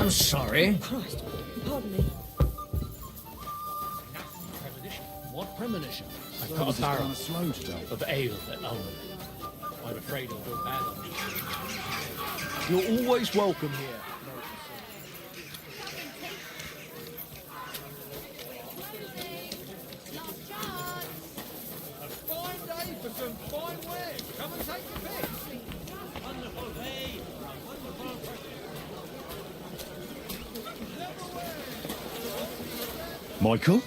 I'm sorry. Christ, pardon me. Premonition. What premonition? I've Got got a a barrel barrel slow today. of ale at home. I'm afraid it'll go bad on me. You're always welcome here. A fine day for some fine wares. Come and take your pick. Wonderful day. Michael?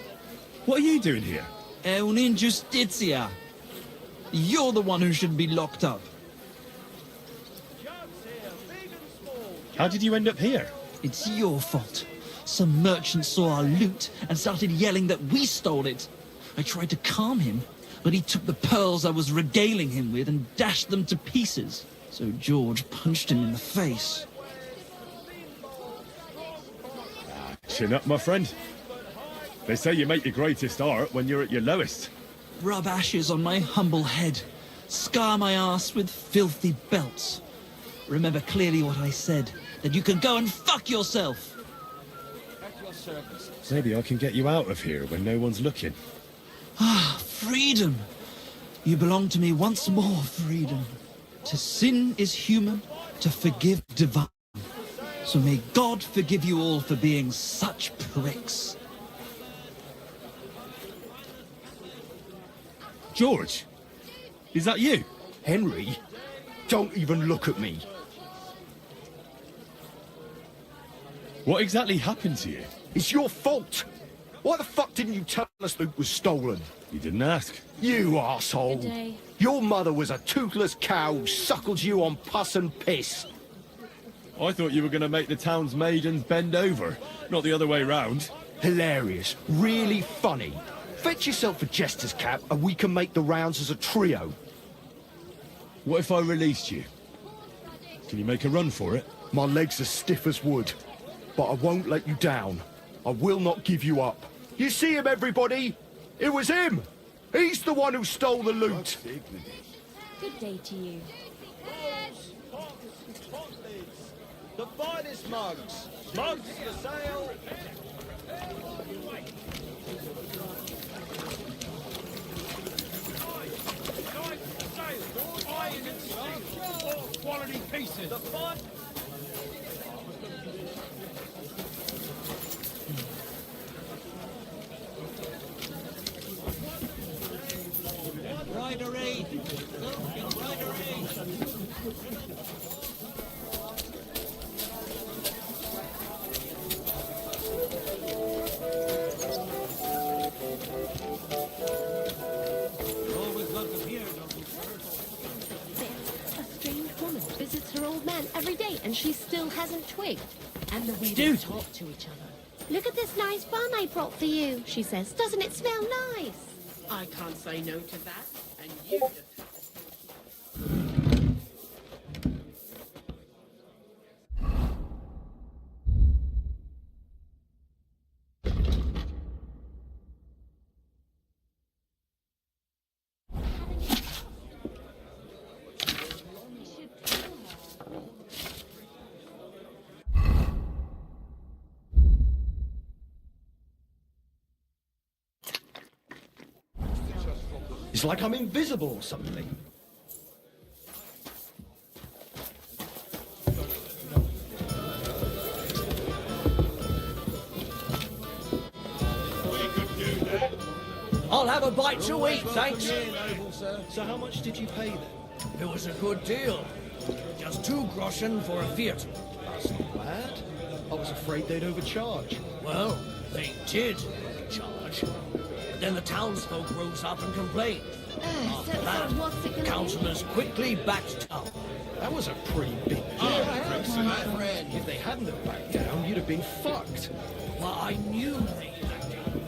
What are you doing here? È un'ingiustizia. You're the one who should be locked up. How did you end up here? It's your fault. Some merchant saw our loot and started yelling that we stole it. I tried to calm him, but he took the pearls I was regaling him with and dashed them to pieces. So George punched him in the face. Chin up, my friend. They say you make your greatest art when you're at your lowest. Rub ashes on my humble head. Scar my ass with filthy belts. Remember clearly what I said, that you can go and fuck yourself. Maybe I can get you out of here when no one's looking. Ah, freedom. You belong to me once more, freedom. To sin is human, to forgive divine. So may God forgive you all for being such pricks. George? Is that you? Henry, don't even look at me. What exactly happened to you? It's your fault. Why the fuck didn't you tell us loot was stolen? You didn't ask. You arsehole. Good day. Your mother was a toothless cow who suckled you on pus and piss. I thought you were going to make the town's maidens bend over, not the other way round. Hilarious. Really funny. Fetch yourself a jester's cap and we can make the rounds as a trio. What if I released you? Can you make a run for it? My legs are stiff as wood, but I won't let you down. I will not give you up. You see him, everybody? It was him! He's the one who stole the loot! Good day to you. The finest mugs! Mugs for sale! Quality pieces. The fine... Riderade! Always welcome here, noble sir. A strange woman visits her old man every day and she still hasn't twigged. And the way they Dude. talk to each other. Look at this nice bun I brought for you, she says. Doesn't it smell nice? I can't say no to that, and you just... It's like I'm invisible or something. I'll have a bite to eat, thanks. So how much did you pay then? It was a good deal. Just 2 groschen for a theatre. That's not bad. I was afraid they'd overcharge. Well, they did charge. But then the townsfolk rose up and complained. After that, what's it the gonna be? councillors quickly backed down. That was a pretty big deal. If they hadn't have backed down, you'd have been fucked. Well, I knew they backed down.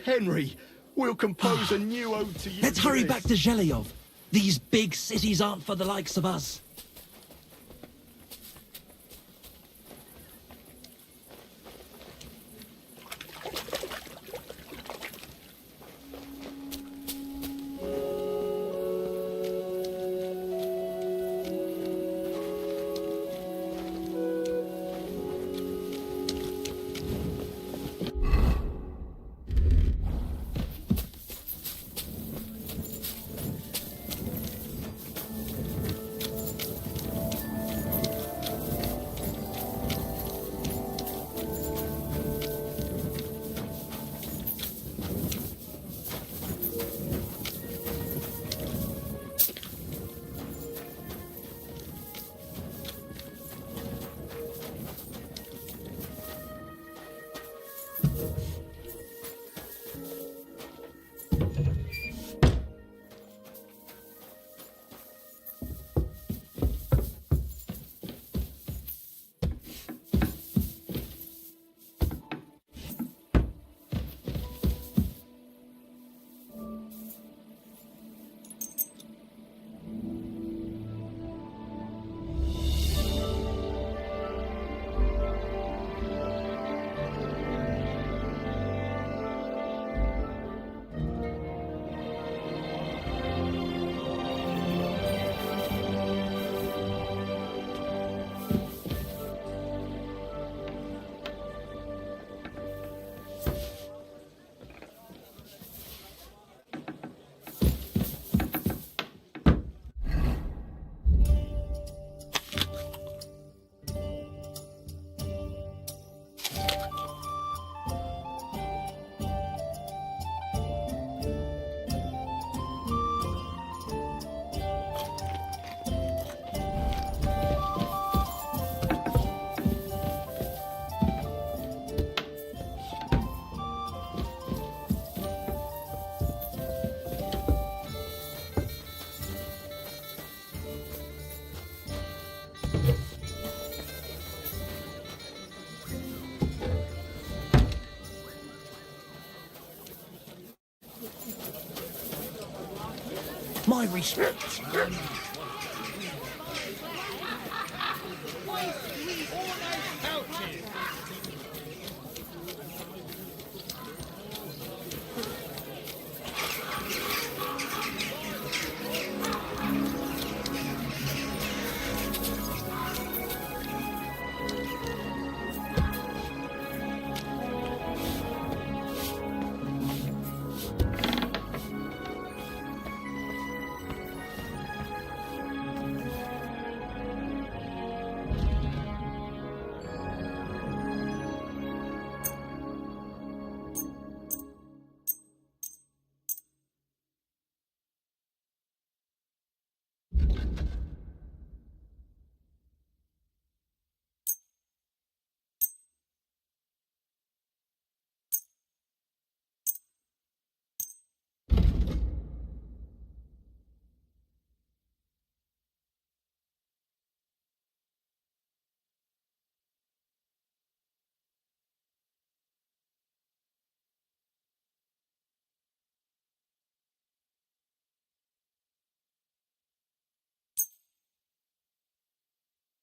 Henry, we'll compose a new ode to you. Let's for hurry this. back to Zhelyov. These big cities aren't for the likes of us. My respects.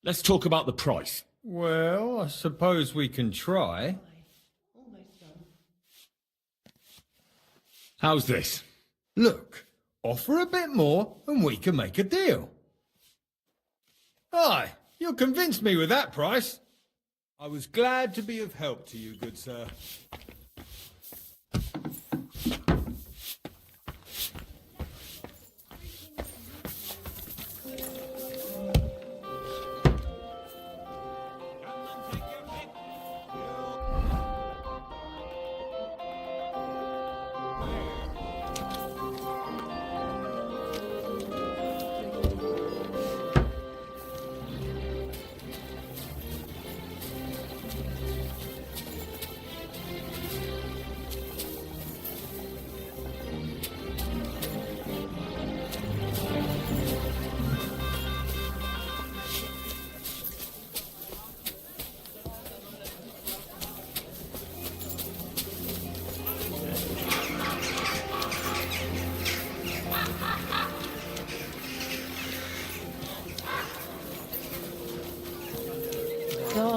Let's talk about the price. Well, I suppose we can try. How's this? Look, offer a bit more and we can make a deal. Aye, you'll convince me with that price. I was glad to be of help to you, good sir.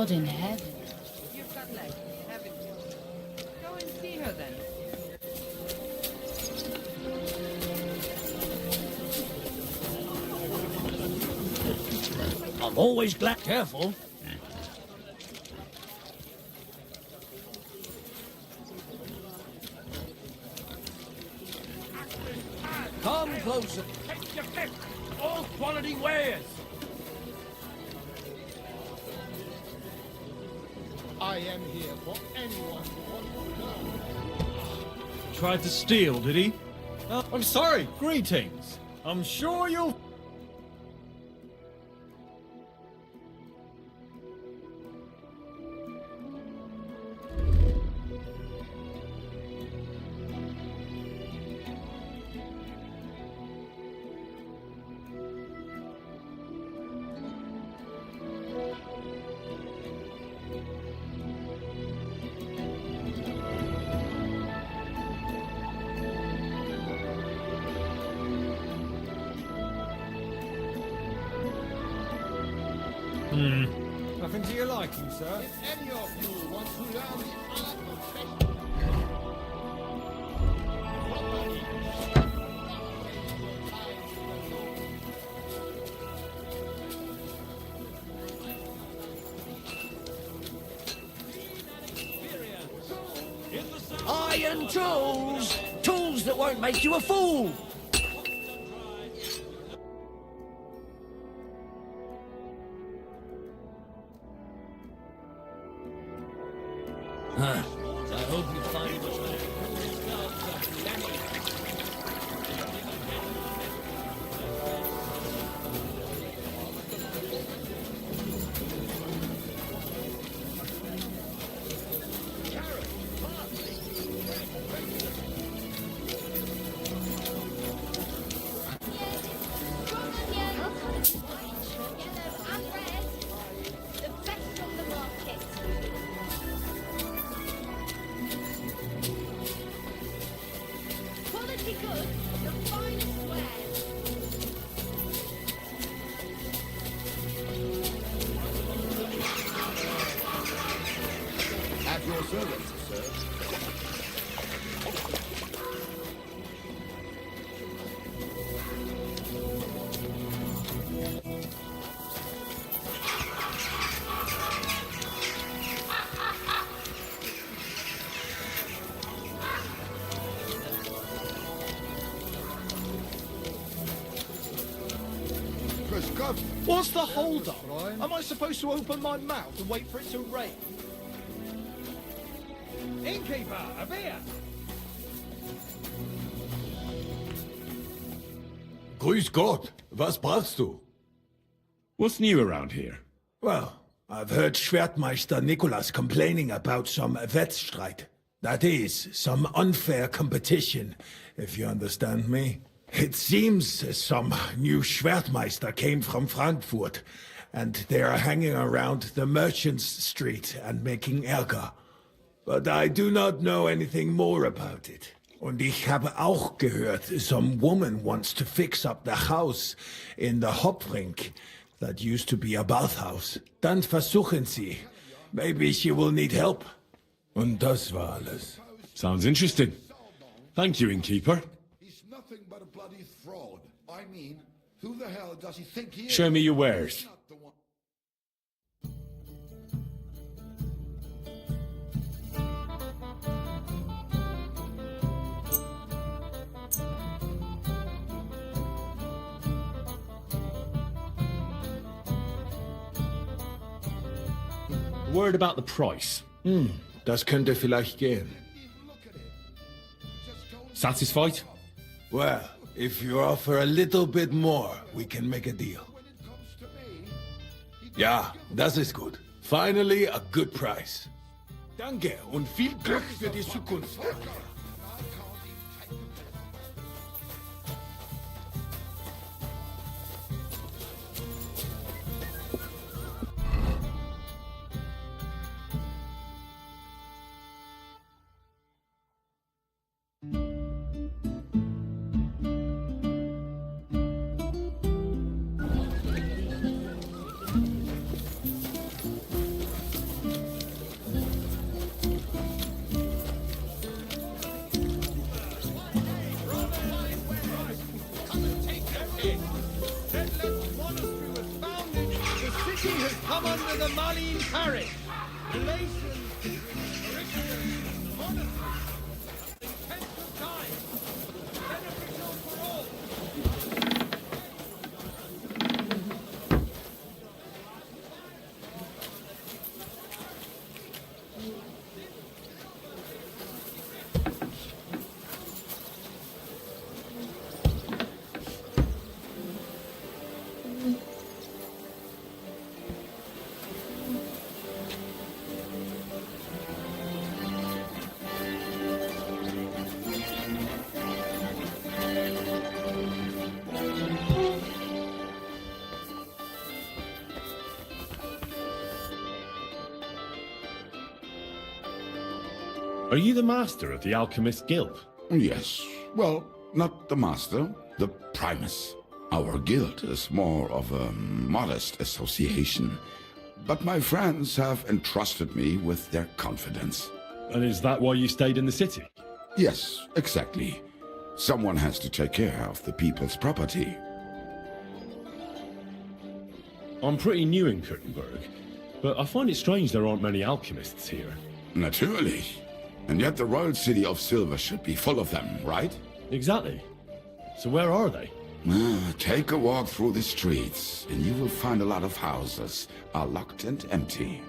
God in heaven. You've got legs, haven't you? Go and see her then. I'm always glad. Careful. Come closer. Take your pick. All quality wares. I am here for anyone who wants to know. Tried to steal, did he? I'm sorry. Greetings. I'm sure you'll... Nothing to your liking, sir. If any of you want to learn the art of fetching, Iron tools. Tools that won't make you a fool. Huh. I hope you find what's at your service, sir. What's the hold-up? Am I supposed to open my mouth and wait for it to rain? Innkeeper, a beer! Grüß Gott, was brauchst du? What's new around here? Well, I've heard Schwertmeister Nicholas complaining about some Wettstreit. That is, some unfair competition, if you understand me. It seems some new Schwertmeister came from Frankfurt, and they are hanging around the Merchants' Street and making Ärger. But I do not know anything more about it. Und ich habe auch gehört, some woman wants to fix up the house in the Hopfrink that used to be a bathhouse. Dann versuchen sie. Maybe she will need help. Und das war alles. Sounds interesting. Thank you, innkeeper. He's nothing but a bloody fraud. I mean, who the hell does he think he is? Show me your wares. Not the one. Word about the price. Das könnte vielleicht gehen. Satisfied? Well, if you offer a little bit more, we can make a deal. Ja, das ist gut. Finally, a good price. Danke und viel Glück für die Zukunft. Mercy has come under the Malin parish. Relations between parishioners and monasteries. The tenth of time. Beneficial for all. Are you the master of the Alchemist Guild? Yes. Well, not the master, the primus. Our guild is more of a modest association, but my friends have entrusted me with their confidence. And is that why you stayed in the city? Yes, exactly. Someone has to take care of the people's property. I'm pretty new in Kuttenberg, but I find it strange there aren't many alchemists here. Natürlich. And yet the royal city of Silver should be full of them, right? Exactly. So where are they? Take a walk through the streets, and you will find a lot of houses are locked and empty.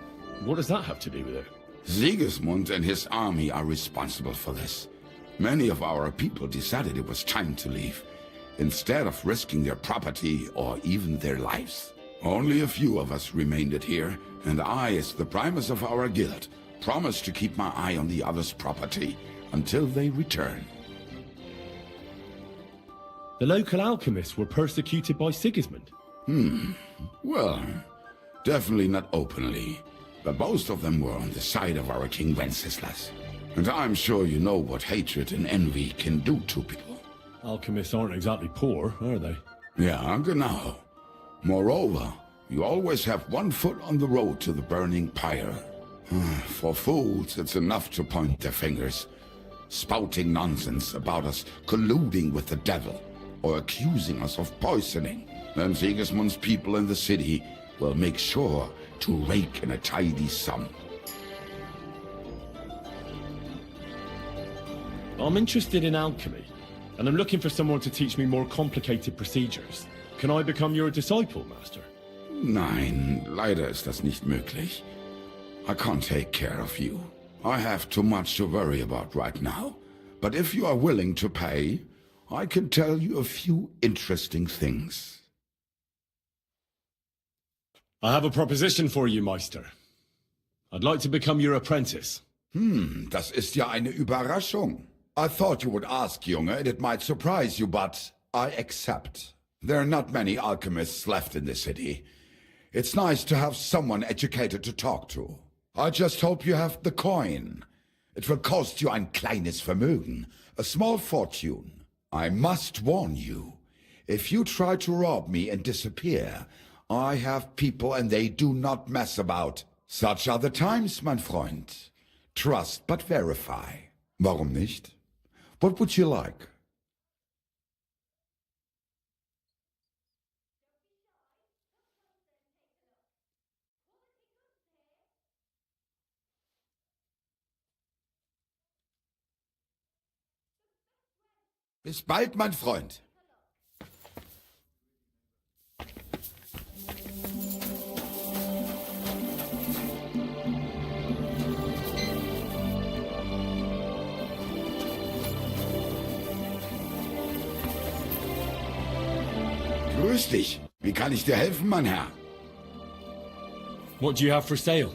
What does that have to do with it? Sigismund and his army are responsible for this. Many of our people decided it was time to leave, instead of risking their property or even their lives. Only a few of us remained here, and I, as the primus of our guild, promise to keep my eye on the others' property until they return. The local alchemists were persecuted by Sigismund. Well, definitely not openly, but most of them were on the side of our King Wenceslas. And I'm sure you know what hatred and envy can do to people. Alchemists aren't exactly poor, are they? Yeah, genau. Moreover, you always have one foot on the road to the burning pyre. For fools, it's enough to point their fingers, spouting nonsense about us colluding with the devil, or accusing us of poisoning. Then Sigismund's people in the city will make sure to rake in a tidy sum. I'm interested in alchemy, and I'm looking for someone to teach me more complicated procedures. Can I become your disciple, Master? Nein, leider ist das nicht möglich. I can't take care of you. I have too much to worry about right now. But if you are willing to pay, I can tell you a few interesting things. I have a proposition for you, Meister. I'd like to become your apprentice. Das ist ja eine Überraschung. I thought you would ask, Junge, and it might surprise you, but I accept. There are not many alchemists left in the city. It's nice to have someone educated to talk to. I just hope you have the coin. It will cost you ein kleines Vermögen, a small fortune. I must warn you, if you try to rob me and disappear, I have people and they do not mess about. Such are the times, mein Freund. Trust but verify. Warum nicht? What would you like? Bis bald, mein Freund. Grüß dich. Wie kann ich dir helfen, mein Herr? What do you have for sale?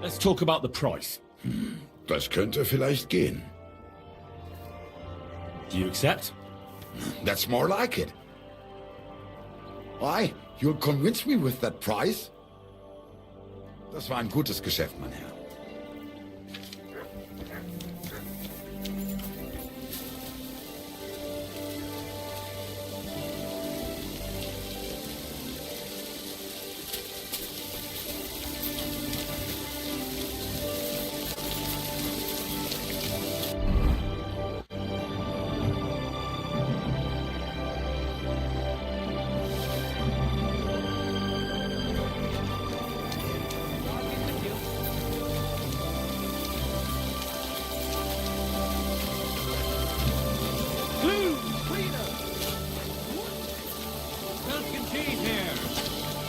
Let's talk about the price. Das könnte vielleicht gehen. Do you accept? That's more like it. Why? You'll convince me with that price? Das war ein gutes Geschäft, mein Herr. Glue, cleaner. Milk and cheese here.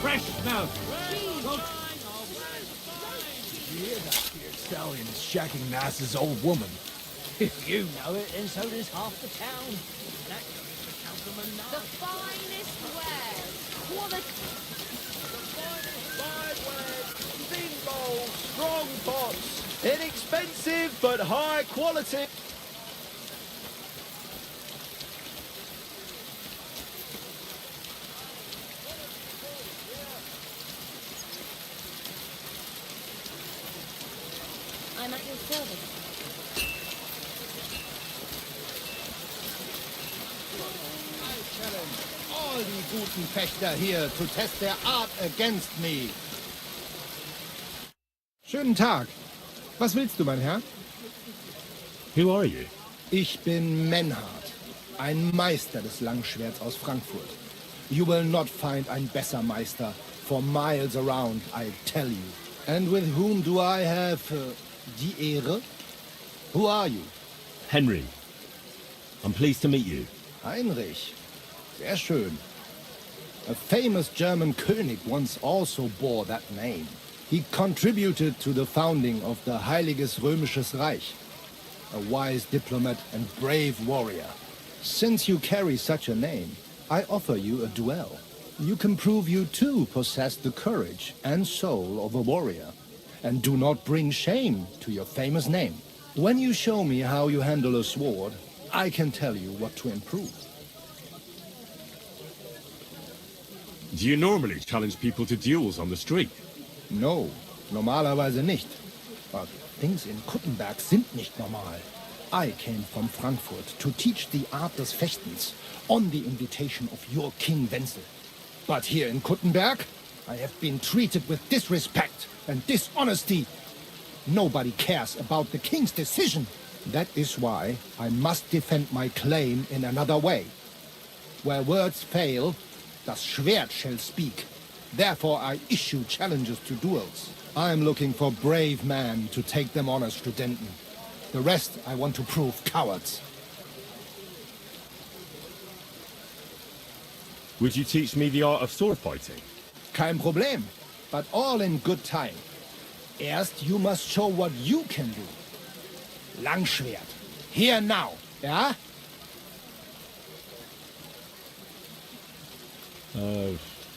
Fresh milk. You hear that here stallion is shacking Nass's old woman? If you know it, then so does half the town. That goes for Councilman The finest wares. Quality. Thin bowls, strong pots. Inexpensive but high quality. I'm at your service. I challenge all die guten Fechter here to test their art against me. Schönen Tag. Was willst du, mein Herr? Who are you? Ich bin Menhard, ein Meister des Langschwerts aus Frankfurt. You will not find ein besser Meister for miles around, I tell you. And with whom do I have die Ehre? Who are you? Henry. I'm pleased to meet you. Heinrich. Sehr schön. A famous German König once also bore that name. He contributed to the founding of the Heiliges Römisches Reich. A wise diplomat and brave warrior. Since you carry such a name, I offer you a duel. You can prove you too possess the courage and soul of a warrior, and do not bring shame to your famous name. When you show me how you handle a sword, I can tell you what to improve. Do you normally challenge people to duels on the street? No, normalerweise nicht. But things in Kuttenberg sind nicht normal. I came from Frankfurt to teach the art des Fechtens on the invitation of your King Wenzel. But here in Kuttenberg, I have been treated with disrespect and dishonesty. Nobody cares about the king's decision. That is why I must defend my claim in another way. Where words fail, das Schwert shall speak. Therefore I issue challenges to duels. I am looking for brave men to take them on as Studenten. The rest I want to prove cowards. Would you teach me the art of sword fighting? Kein Problem, but all in good time. Erst you must show what you can do. Langschwert. Here now, ja?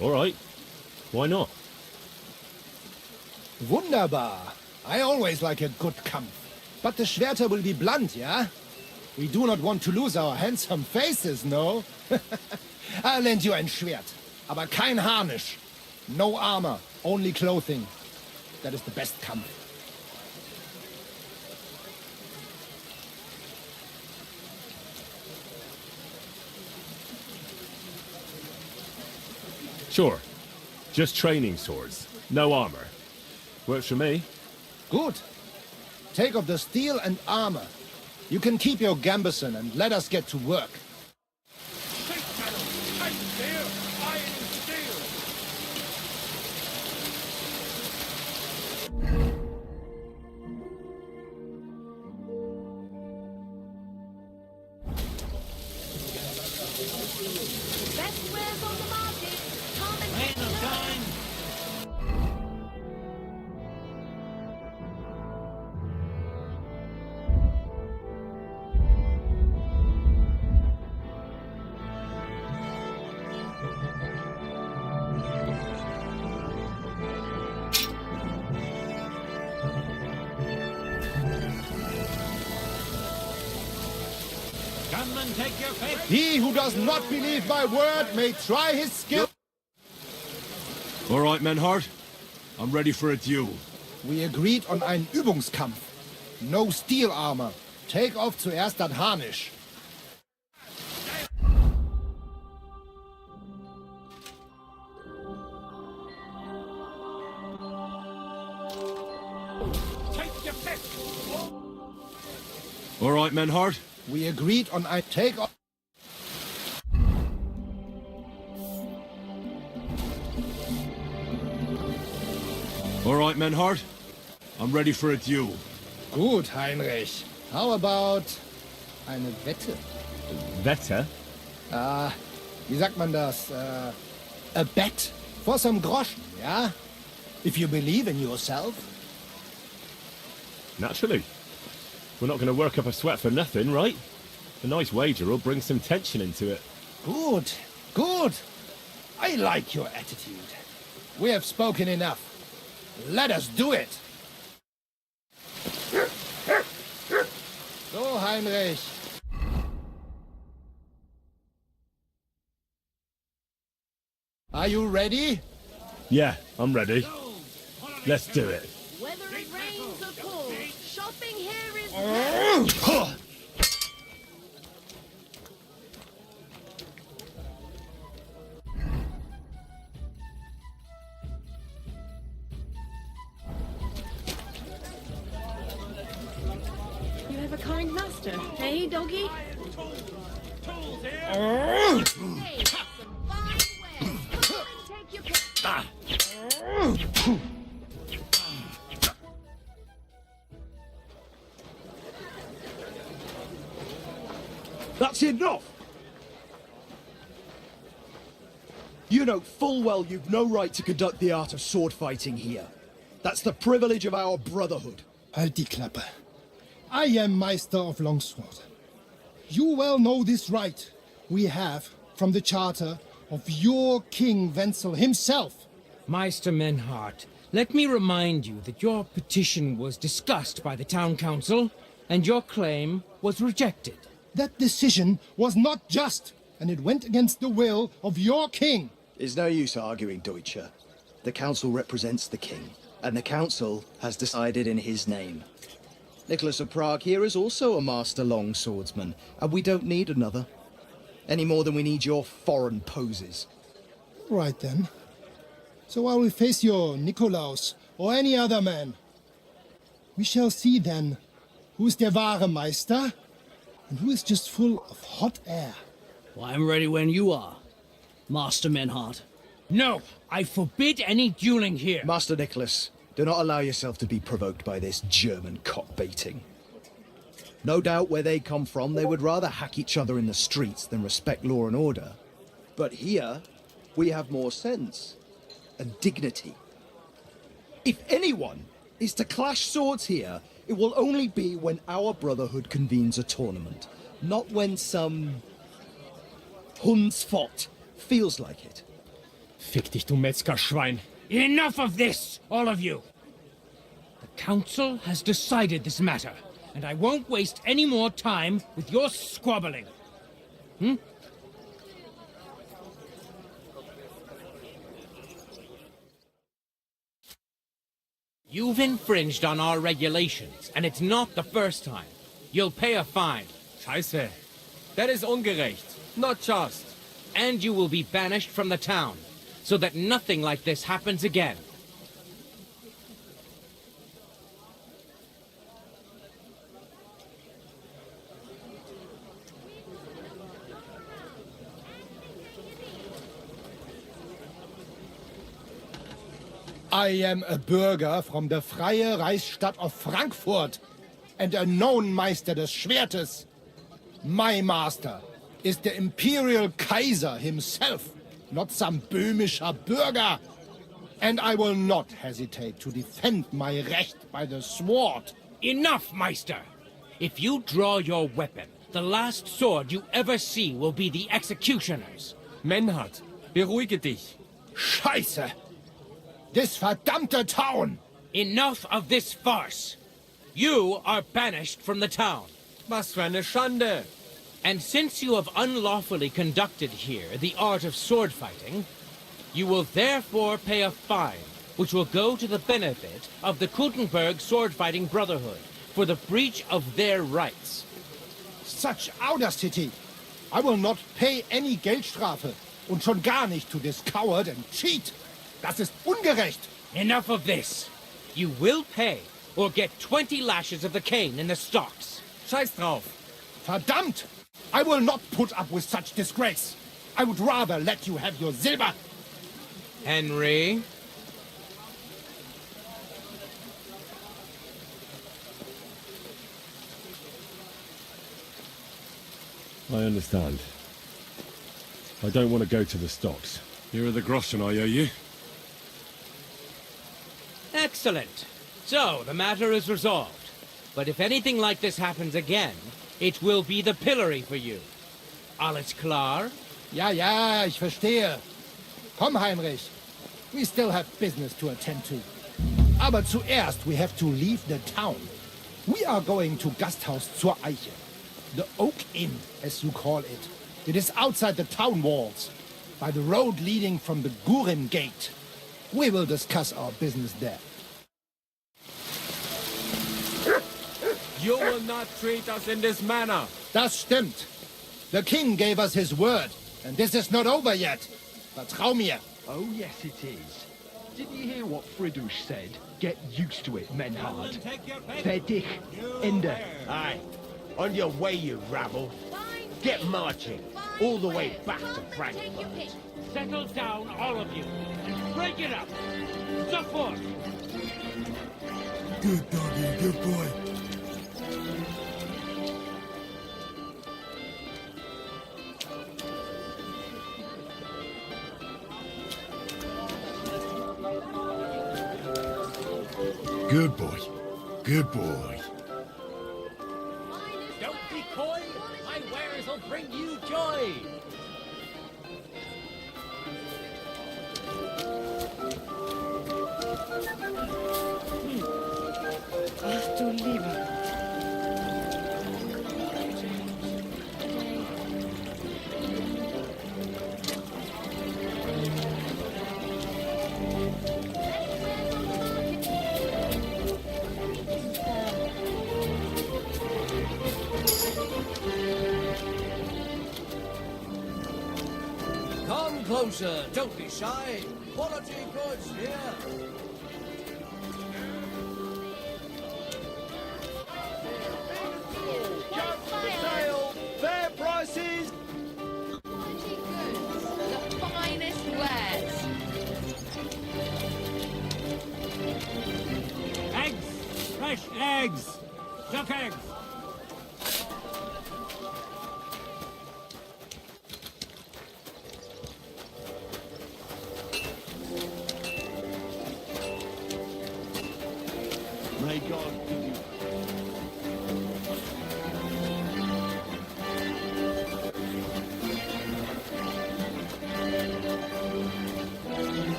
All right. Why not? Wunderbar. I always like a good Kampf. But the Schwerter will be blunt, yeah? We do not want to lose our handsome faces, no? I'll lend you ein Schwert. Aber kein Harnisch. No armor, only clothing. That is the best Kampf. Sure. Just training swords. No armor. Works for me. Good. Take off the steel and armor. You can keep your gambeson and let us get to work. Best wares on the market. Come and Man get of yours. time. and take your fate. He who does not believe my word may try his skill. All right, Menhart. I'm ready for a duel. We agreed on einen Übungskampf. No steel armor. Take off zuerst das Harnisch. Take your fist. All right, Menhart. We agreed on ein take off. All right, Menhart. I'm ready for a duel. Gut, Heinrich. How about eine Wette? Wette? Wie sagt man das? A bet for some groschen, ja? If you believe in yourself. Naturally. We're not going to work up a sweat for nothing, right? A nice wager will bring some tension into it. Good, good. I like your attitude. We have spoken enough. Let us do it. So, Heinrich. Are you ready? Yeah, I'm ready. Let's do it. Whether it rains or pours, shopping here is... You have a kind master, eh, doggy? Tools here. Hey, some fine wares. Come on and take your pick. That's enough! You know full well you've no right to conduct the art of sword fighting here. That's the privilege of our brotherhood. Halt die Klappe. I am Meister of Longsword. You well know this right we have from the charter of your King Wenzel himself. Meister Menhart, let me remind you that your petition was discussed by the town council, and your claim was rejected. That decision was not just, and it went against the will of your king. It's no use arguing, Deutscher. The council represents the king, and the council has decided in his name. Nicholas of Prague here is also a master longswordsman, and we don't need another. Any more than we need your foreign poses. Right then. So I will face your Nikolaus, or any other man. We shall see then who is der wahre Meister, and who is just full of hot air. Well, I'm ready when you are, Master Menhart. No, I forbid any dueling here. Master Nicholas, do not allow yourself to be provoked by this German cock-baiting. No doubt where they come from, they would rather hack each other in the streets than respect law and order. But here, we have more sense and dignity. If anyone is to clash swords here, it will only be when our brotherhood convenes a tournament, not when some Hundsfott feels like it. Fick dich, du Metzgerschwein. Enough of this, all of you! The council has decided this matter, and I won't waste any more time with your squabbling. You've infringed on our regulations, and it's not the first time. You'll pay a fine. Scheiße. That is ungerecht. Not just. And you will be banished from the town, so that nothing like this happens again. I am a Bürger from the Freie Reichsstadt of Frankfurt and a known Meister des Schwertes. My master is the Imperial Kaiser himself, not some böhmischer Bürger. And I will not hesitate to defend my Recht by the sword. Enough, Meister! If you draw your weapon, the last sword you ever see will be the executioner's. Menhart, beruhige dich. Scheiße! This verdammte town! Enough of this farce! You are banished from the town. Was für eine Schande. And since you have unlawfully conducted here the art of sword fighting, you will therefore pay a fine, which will go to the benefit of the Kutenberg Sword Fighting Brotherhood for the breach of their rights. Such audacity! I will not pay any Geldstrafe. Und schon gar nicht to this coward and cheat. Das ist ungerecht. Enough of this. You will pay, or get 20 lashes of the cane in the stocks. Scheiß drauf. Verdammt! I will not put up with such disgrace. I would rather let you have your silver. Henry? I understand. I don't want to go to the stocks. Here are the groschen I owe you. Excellent. So, the matter is resolved. But if anything like this happens again, it will be the pillory for you. Alles klar? Ja, ja, ich verstehe. Komm, Heinrich. We still have business to attend to. Aber zuerst we have to leave the town. We are going to Gasthaus zur Eiche. The Oak Inn, as you call it. It is outside the town walls, by the road leading from the Gurim Gate. We will discuss our business there. You will not treat us in this manner. Das stimmt. The king gave us his word, and this is not over yet. Vertrau mir. Oh, yes, it is. Didn't you hear what Friedrich said? Get used to it, Menhard. Fertig. Ende. Aye. On your way, you rabble. Get marching. All the way back to Frankfurt. Settle down, all of you, and break it up. Sofort! Good doggy, good boy. Good boy. Good boy. Don't be coy. My wares will bring you joy. Ach du lieber. Come closer. Don't be shy. Quality goods here. Fair prices. Quality goods. The finest wares. Eggs! Fresh eggs! Duck eggs! May God give you...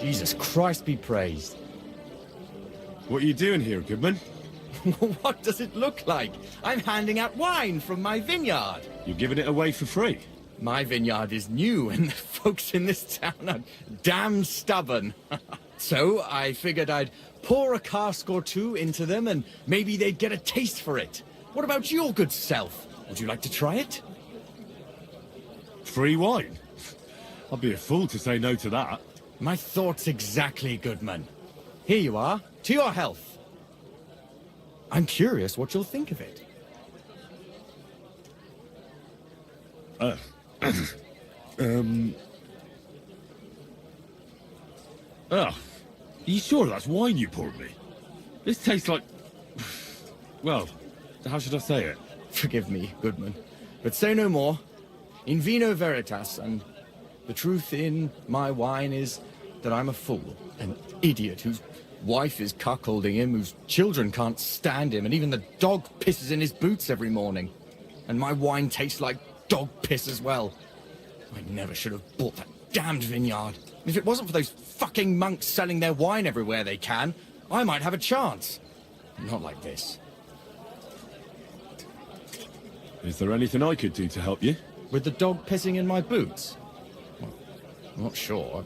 Jesus Christ be praised. What are you doing here, Goodman? What does it look like? I'm handing out wine from my vineyard. You're giving it away for free? My vineyard is new, and the folks in this town are damn stubborn. So I figured I'd pour a cask or two into them, and maybe they'd get a taste for it. What about your good self? Would you like to try it? Free wine? I'd be a fool to say no to that. My thoughts exactly, Goodman. Here you are. To your health. I'm curious what you'll think of it. Are you sure that's wine you poured me? This tastes like... Well, How should I say it? Forgive me, Goodman, but say no more. In vino veritas, and the truth in my wine is that I'm a fool, an idiot whose wife is cuckolding him, whose children can't stand him, and even the dog pisses in his boots every morning. And my wine tastes like dog piss as well. I never should have bought that damned vineyard. If it wasn't for those fucking monks selling their wine everywhere they can, I might have a chance. Not like this. Is there anything I could do to help you? With the dog pissing in my boots? Well, I'm not sure.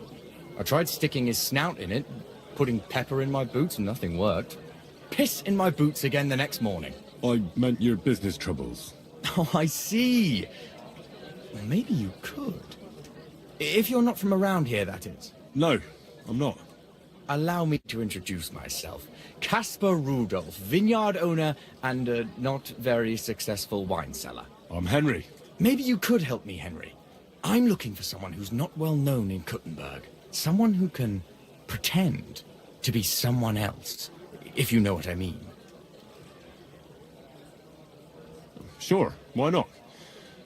I tried sticking his snout in it, putting pepper in my boots, and nothing worked. Piss in my boots again the next morning. I meant your business troubles. Oh, I see. Well, maybe you could. If you're not from around here, that is. No, I'm not. Allow me to introduce myself. Caspar Rudolph, vineyard owner and a not very successful wine seller. I'm Henry. Maybe you could help me, Henry. I'm looking for someone who's not well known in Kuttenberg. Someone who can pretend to be someone else, if you know what I mean. Sure, why not?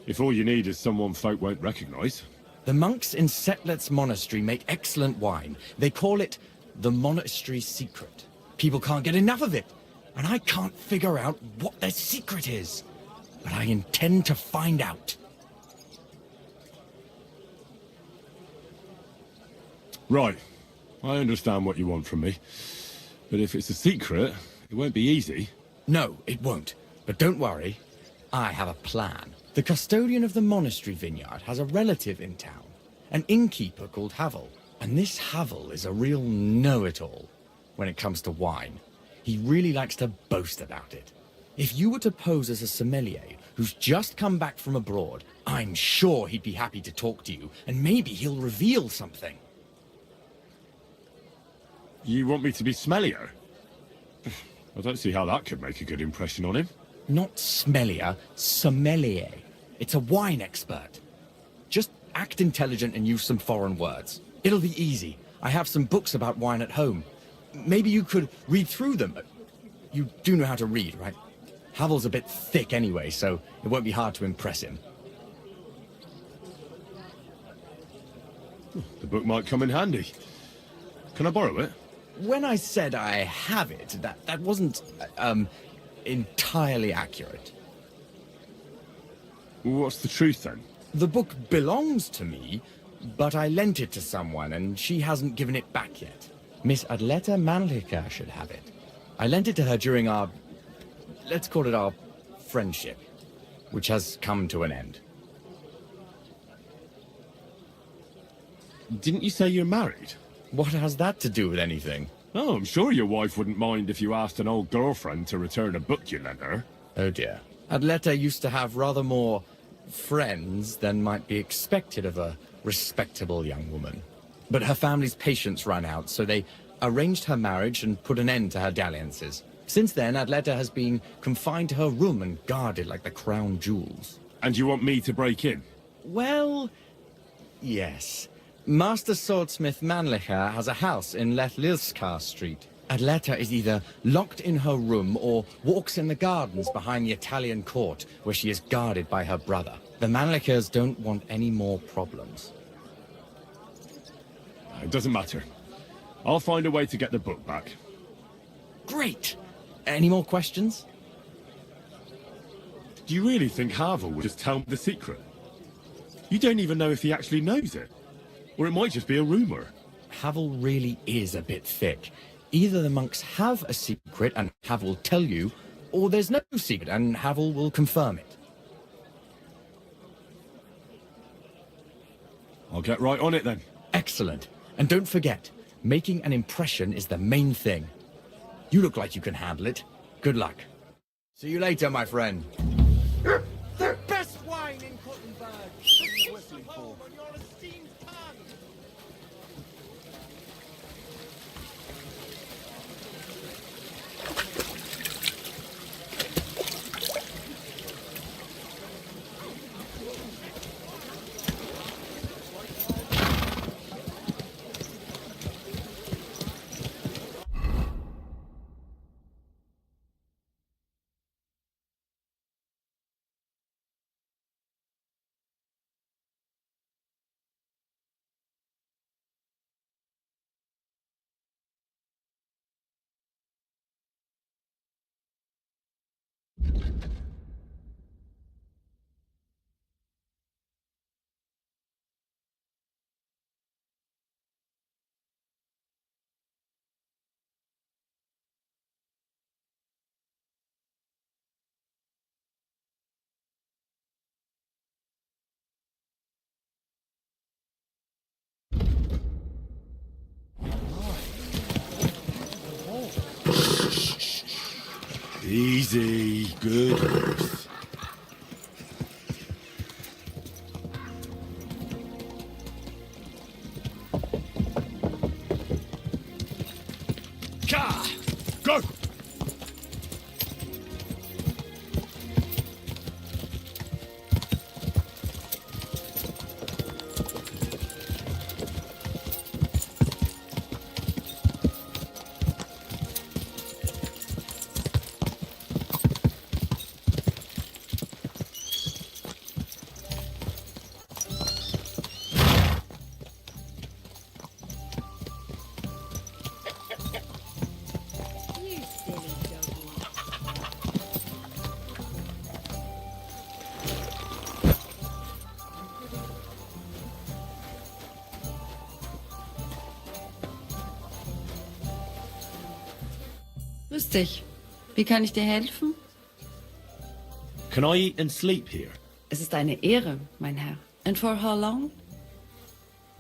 If all you need is someone folk won't recognize. The monks in Setlet's monastery make excellent wine. They call it the monastery secret. People can't get enough of it, and I can't figure out what their secret is. But I intend to find out. Right. I understand what you want from me. But if it's a secret, it won't be easy. No, it won't. But don't worry. I have a plan. The custodian of the monastery vineyard has a relative in town, an innkeeper called Havel. And this Havel is a real know-it-all when it comes to wine. He really likes to boast about it. If you were to pose as a sommelier who's just come back from abroad, I'm sure he'd be happy to talk to you, and maybe he'll reveal something. You want me to be smellier? I don't see how that could make a good impression on him. Not smellier, sommelier. It's a wine expert. Just act intelligent and use some foreign words. It'll be easy. I have some books about wine at home. Maybe you could read through them. You do know how to read, right? Havel's a bit thick anyway, so it won't be hard to impress him. The book might come in handy. Can I borrow it? When I said I have it, that wasn't, entirely accurate. What's the truth, then? The book belongs to me, but I lent it to someone, and she hasn't given it back yet. Miss Adleta Manlica should have it. I lent it to her during our, let's call it our friendship, which has come to an end. Didn't you say you're married? What has that to do with anything? Oh, I'm sure your wife wouldn't mind if you asked an old girlfriend to return a book you lent her. Oh dear. Adleta used to have rather more friends than might be expected of a respectable young woman. But her family's patience ran out, so they arranged her marriage and put an end to her dalliances. Since then, Adleta has been confined to her room and guarded like the crown jewels. And you want me to break in? Well, yes. Master Swordsmith Manlicher has a house in Lethlilskar Street. Adleta is either locked in her room or walks in the gardens behind the Italian court, where she is guarded by her brother. The Manlichers don't want any more problems. It doesn't matter. I'll find a way to get the book back. Great! Any more questions? Do you really think Havel would just tell me the secret? You don't even know if he actually knows it. Or it might just be a rumor. Havel really is a bit thick. Either the monks have a secret and Havel will tell you, or there's no secret and Havel will confirm it. I'll get right on it then. Excellent. And don't forget, making an impression is the main thing. You look like you can handle it. Good luck. See you later, my friend. The best wine in Kuttenberg! Easy, good horse. Ka! Go! You silly doggy. Grüß dich. Wie kann ich dir helfen? Can I eat and sleep here? Es ist eine Ehre, mein Herr. And for how long?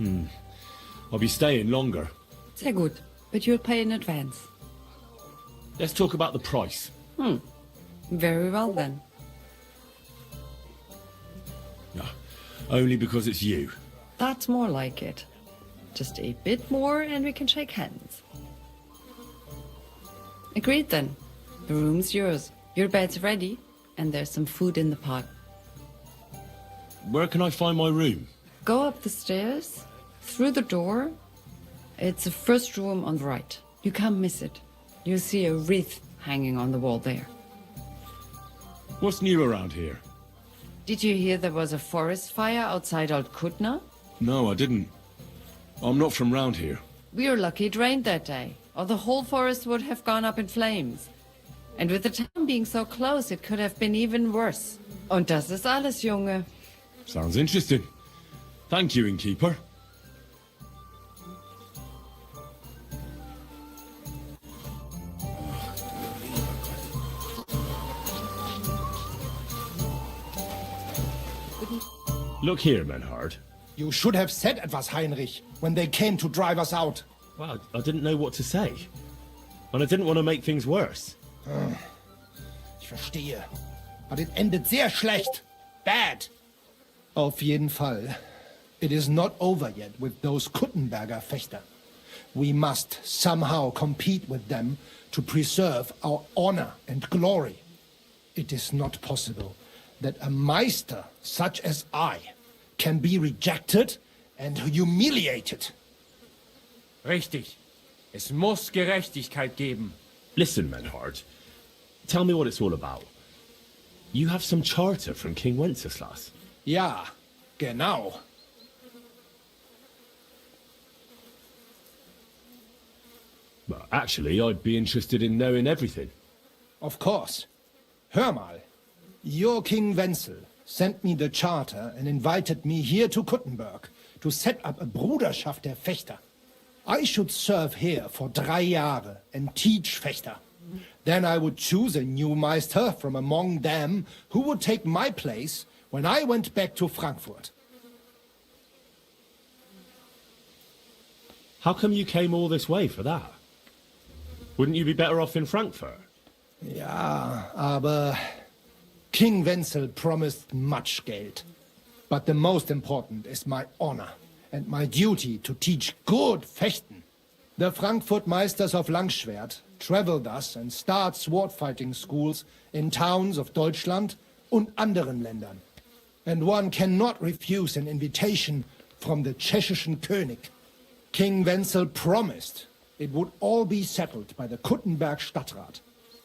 I'll be staying longer. Sehr gut. But you'll pay in advance. Let's talk about the price. Very well then. No, only because it's you. That's more like it. Just a bit more and we can shake hands. Agreed then. The room's yours. Your bed's ready and there's some food in the pot. Where can I find my room? Go up the stairs, through the door. It's the first room on the right. You can't miss it. You'll see a wreath hanging on the wall there. What's new around here? Did you hear there was a forest fire outside Old Kutna? No, I didn't. I'm not from round here. We were lucky it rained that day, or the whole forest would have gone up in flames. And with the town being so close, it could have been even worse. Und das ist alles, Junge. Sounds interesting. Thank you, innkeeper. Look here, Menhard. You should have said etwas, Heinrich, when they came to drive us out. Well, I didn't know what to say. And I didn't want to make things worse. Ich verstehe. But it ended sehr schlecht. Bad. Auf jeden Fall. It is not over yet with those Kuttenberger Fechter. We must somehow compete with them to preserve our honor and glory. It is not possible that a Meister such as I can be rejected and humiliated. Richtig. Es muss Gerechtigkeit geben. Listen, Menhard. Tell me what it's all about. You have some charter from King Wenceslas. Ja, genau. Well, actually, I'd be interested in knowing everything. Of course. Hör mal. Your King Wenzel sent me the charter and invited me here to Kuttenberg to set up a Bruderschaft der Fechter. I should serve here for 3 Jahre and teach Fechter. Then I would choose a new Meister from among them who would take my place when I went back to Frankfurt. How come you came all this way for that? Wouldn't you be better off in Frankfurt? Ja, aber King Wenzel promised much Geld. But the most important is my honor and my duty to teach good Fechten. The Frankfurt Meisters of Langschwert travel thus and start sword fighting schools in towns of Deutschland und anderen Ländern. And one cannot refuse an invitation from the tschechischen König. King Wenzel promised it would all be settled by the Kuttenberg Stadtrat.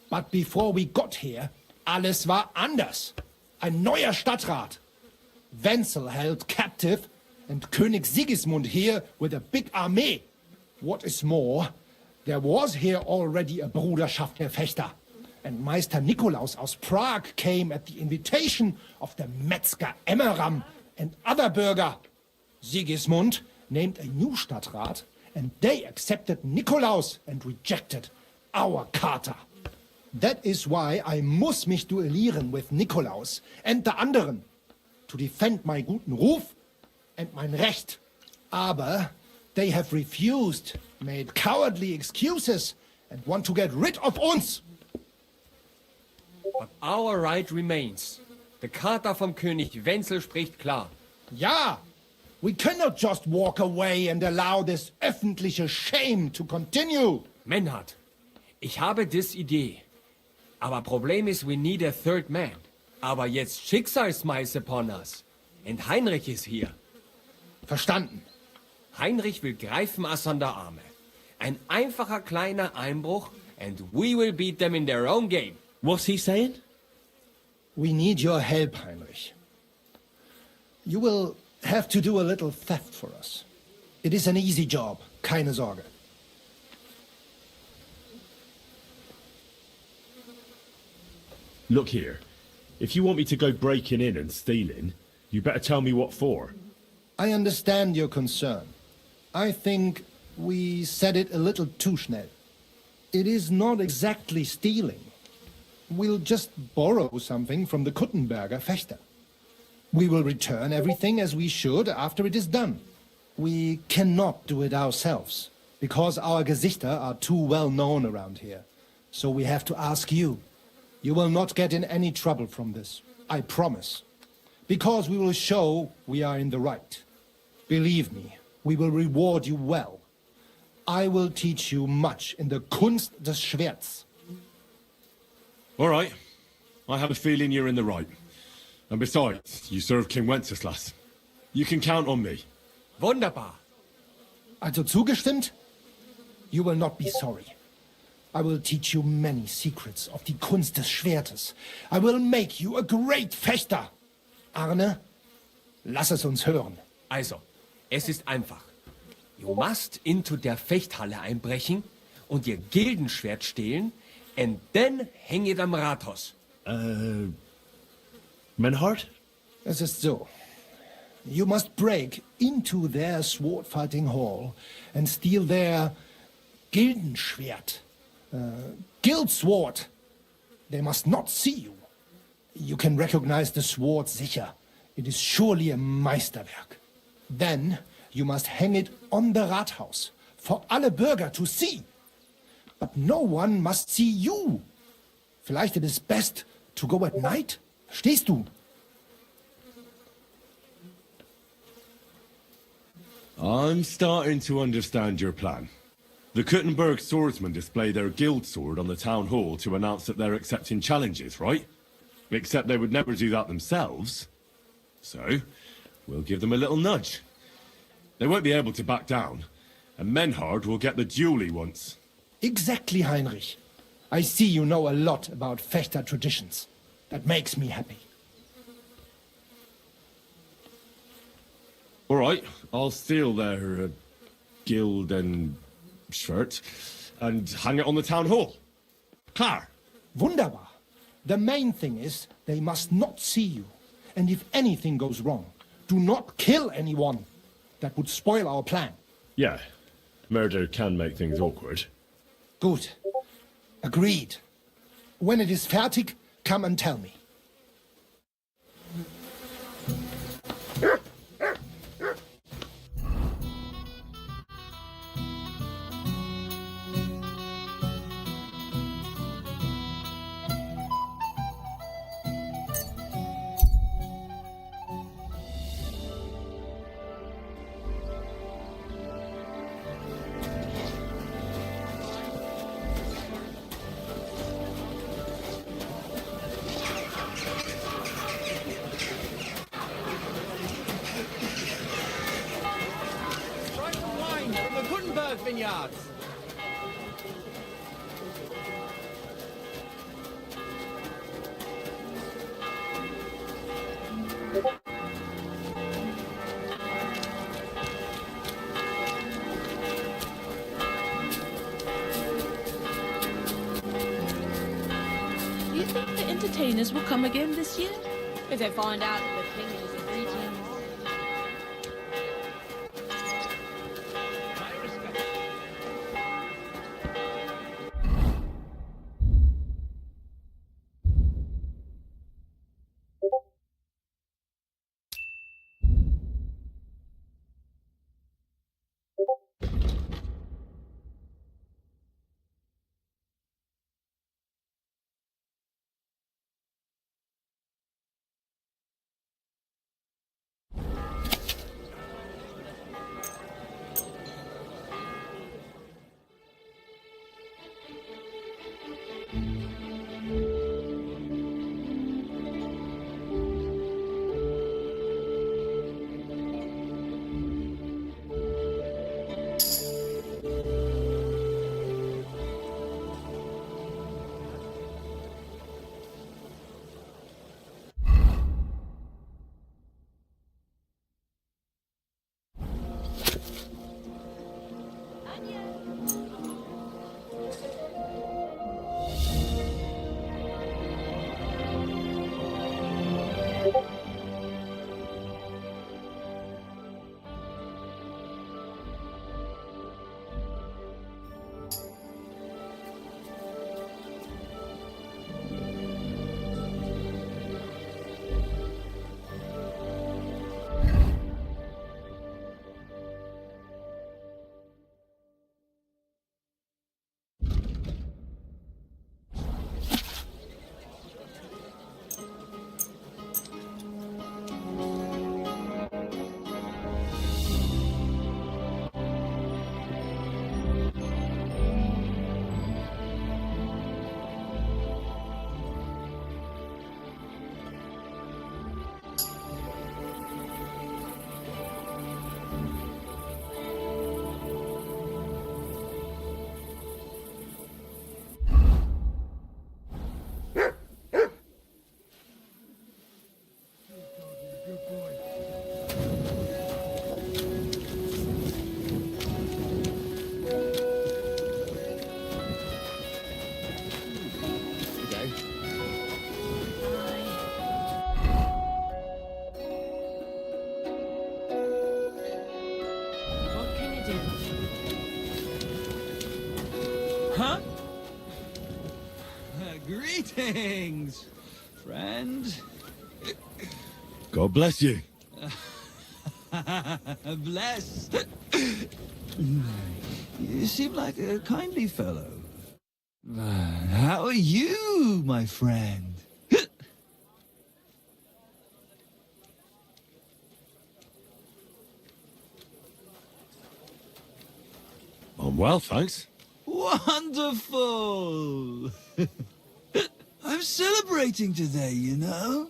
But before we got here, alles war anders. Ein neuer Stadtrat. Wenzel held captive and König Sigismund here with a big army. What is more, there was here already a Bruderschaft der Fechter. And Meister Nikolaus aus Prague came at the invitation of the Metzger Emmeram and other burger. Sigismund named a new Stadtrat, and they accepted Nikolaus and rejected our Charta. That is why I muss mich duellieren with Nikolaus and the anderen, to defend my guten Ruf and mein Recht. Aber they have refused, made cowardly excuses, and want to get rid of uns. But our right remains. The Charta vom König Wenzel spricht klar. Ja, we cannot just walk away and allow this öffentliche shame to continue. Menhard, ich habe dis Idee. Aber Problem ist, we need a third man. Aber jetzt Schicksalsschmeiß upon us. And Heinrich ist hier. Verstanden. Heinrich will greifen us an der Arme. Ein einfacher kleiner Einbruch and we will beat them in their own game. What's he saying? We need your help, Heinrich. You will have to do a little theft for us. It is an easy job, keine Sorge. Look here. If you want me to go breaking in and stealing, you better tell me what for. I understand your concern. I think we said it a little too schnell. It is not exactly stealing. We'll just borrow something from the Kuttenberger Fechter. We will return everything as we should after it is done. We cannot do it ourselves, because our Gesichter are too well known around here. So we have to ask you. You will not get in any trouble from this, I promise. Because we will show we are in the right. Believe me, we will reward you well. I will teach you much in the Kunst des Schwerts. All right. I have a feeling you're in the right. And besides, you served King Wenceslas. You can count on me. Wunderbar. Also zugestimmt? You will not be sorry. I will teach you many secrets of die Kunst des Schwertes. I will make you a great Fechter. Arne, lass es uns hören. Also, es ist einfach. You must into der Fechthalle einbrechen und ihr Gildenschwert stehlen and then hang it am Rathaus. Menhard? Es ist so. You must break into their sword-fighting hall and steal their Gildenschwert. Guild sword. They must not see you. You can recognize the sword sicher. It is surely a Meisterwerk. Then you must hang it on the Rathaus for alle Bürger to see. But no one must see you. Vielleicht it is best to go at night? Verstehst du? I'm starting to understand your plan. The Kuttenberg swordsmen display their guild sword on the town hall to announce that they're accepting challenges, right? Except they would never do that themselves. So, we'll give them a little nudge. They won't be able to back down, and Menhard will get the duel he wants. Exactly, Heinrich. I see you know a lot about Fechter traditions. That makes me happy. All right, I'll steal their guild and shirt and hang it on the town hall. Klar. Wunderbar. The main thing is they must not see you. And if anything goes wrong, do not kill anyone. That would spoil our plan. Yeah, murder can make things awkward. Good. Agreed. When it is fertig, come and tell me. Wine from the Gutenberg vineyards. think the entertainers will come again this year? If they find out that the king is a greeting. Huh? Greetings, friend. God bless you. Bless. You seem like a kindly fellow. How are you, my friend? I'm well, thanks. Wonderful! I'm celebrating today, you know?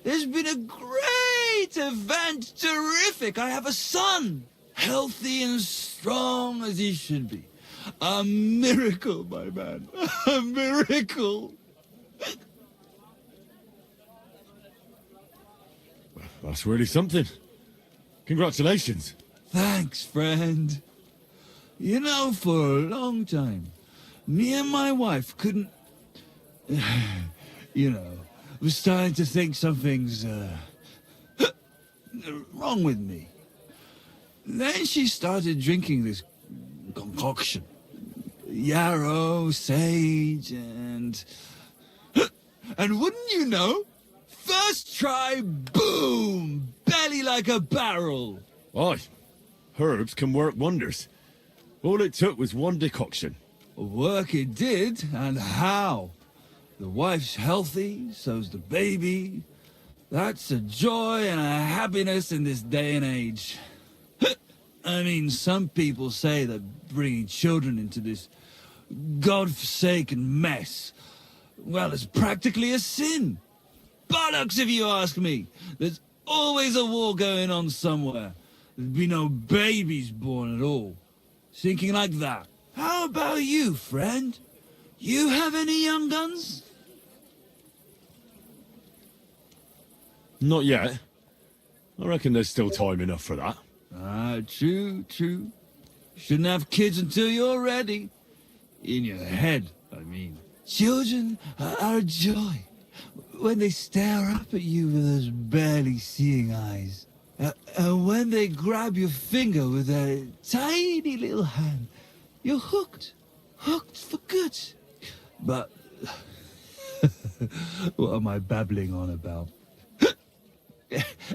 There's been a great event, terrific! I have a son! Healthy and strong as he should be. A miracle, my man. A miracle! That's really something. Congratulations. Thanks, friend. You know, for a long time, me and my wife couldn't... you know, was starting to think something's, wrong with me. Then she started drinking this concoction. Yarrow, sage, and... and wouldn't you know? First try, boom! Belly like a barrel! Aye. Herbs can work wonders. All it took was one decoction. Work it did, and how? The wife's healthy, so's the baby. That's a joy and a happiness in this day and age. I mean, some people say that bringing children into this godforsaken mess, well, it's practically a sin. Bollocks, if you ask me. There's always a war going on somewhere. There'd be no babies born at all. Thinking like that. How about you, friend? You have any young guns? Not yet. I reckon there's still time enough for that. True. Shouldn't have kids until you're ready. In your head, I mean. Children are a joy when they stare up at you with those barely seeing eyes. And when they grab your finger with their tiny little hand, you're hooked. Hooked for good. But what am I babbling on about?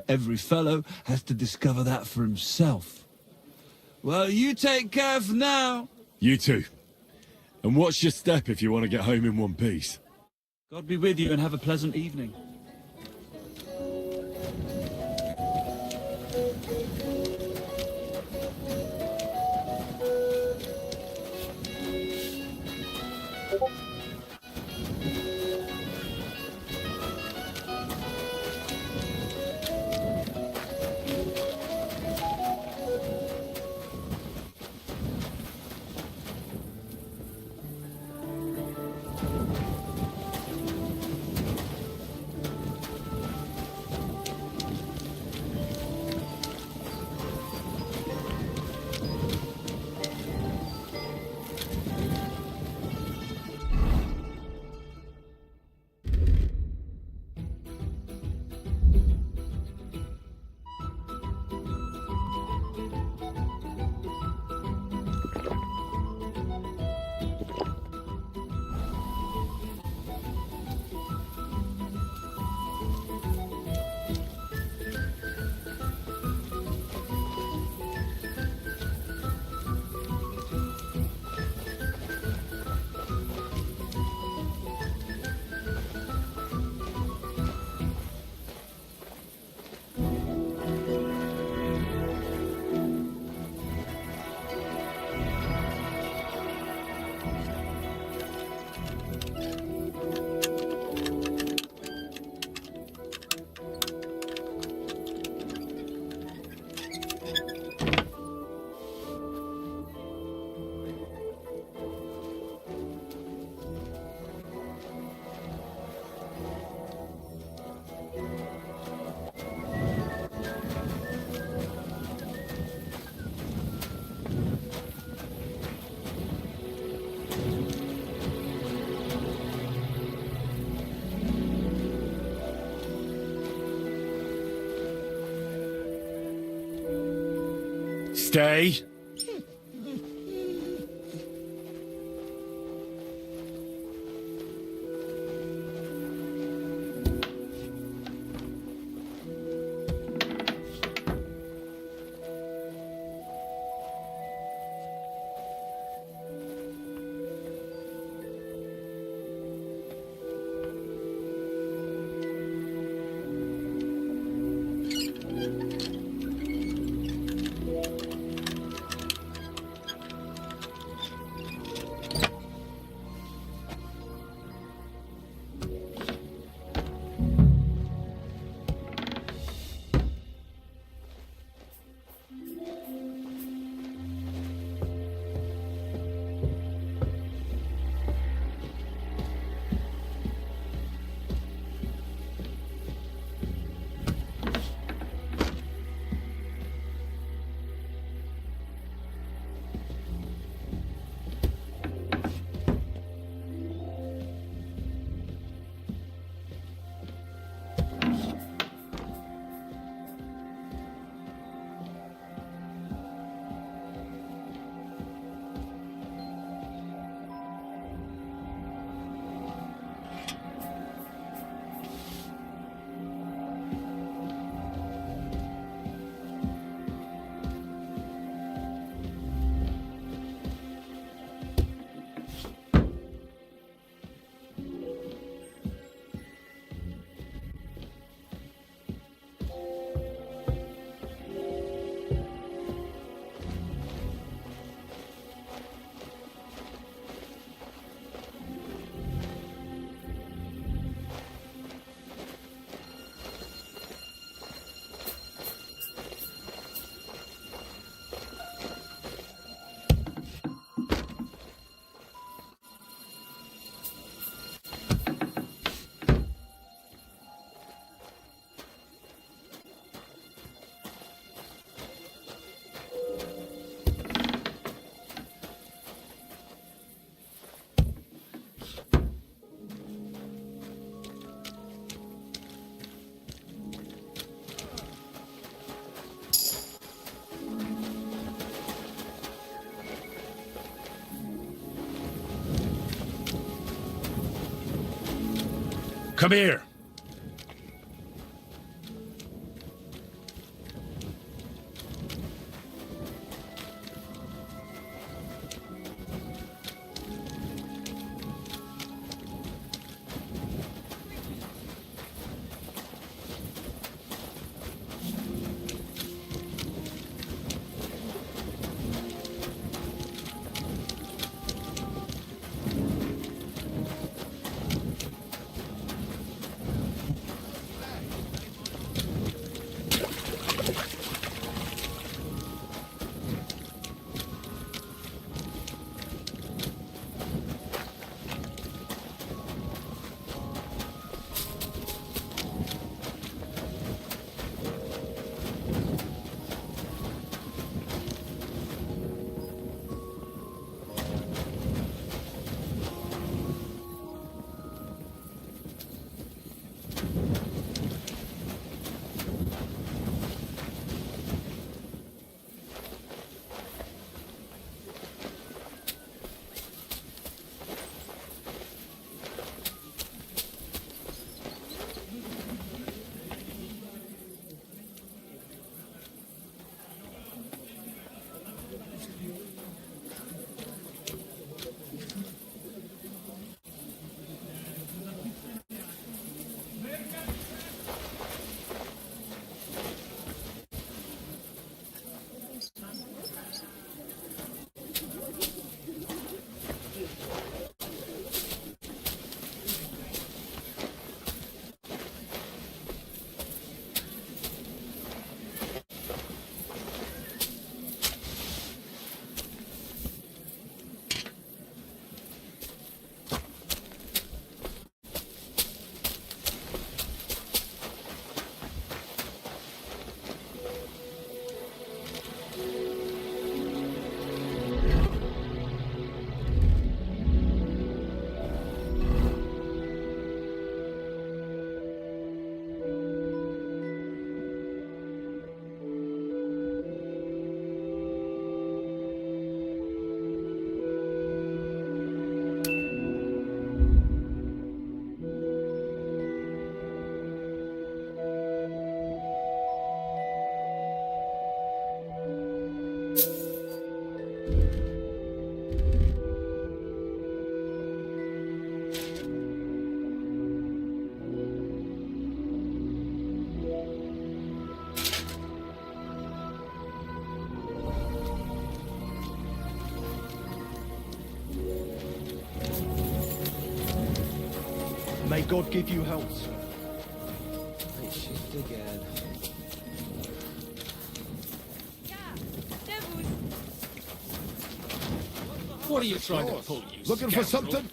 Every fellow has to discover that for himself. Well, you take care for now. You too. And watch your step if you want to get home in one piece. God be with you and have a pleasant evening. Stay. Come here. May God give you health, sir. I shift again. What are you trying to pull, you Looking for scoundrel? something?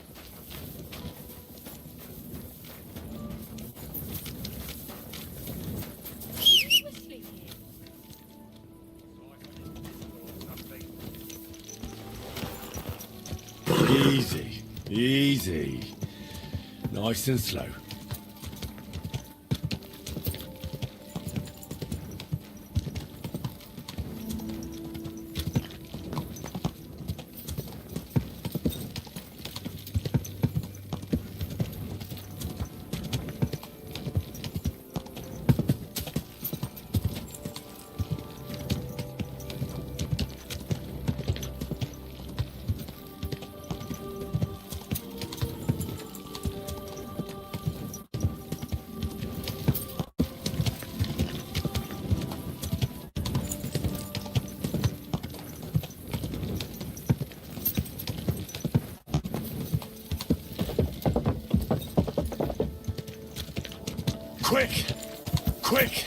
Easy. Easy. Nice and slow. Quick! Quick!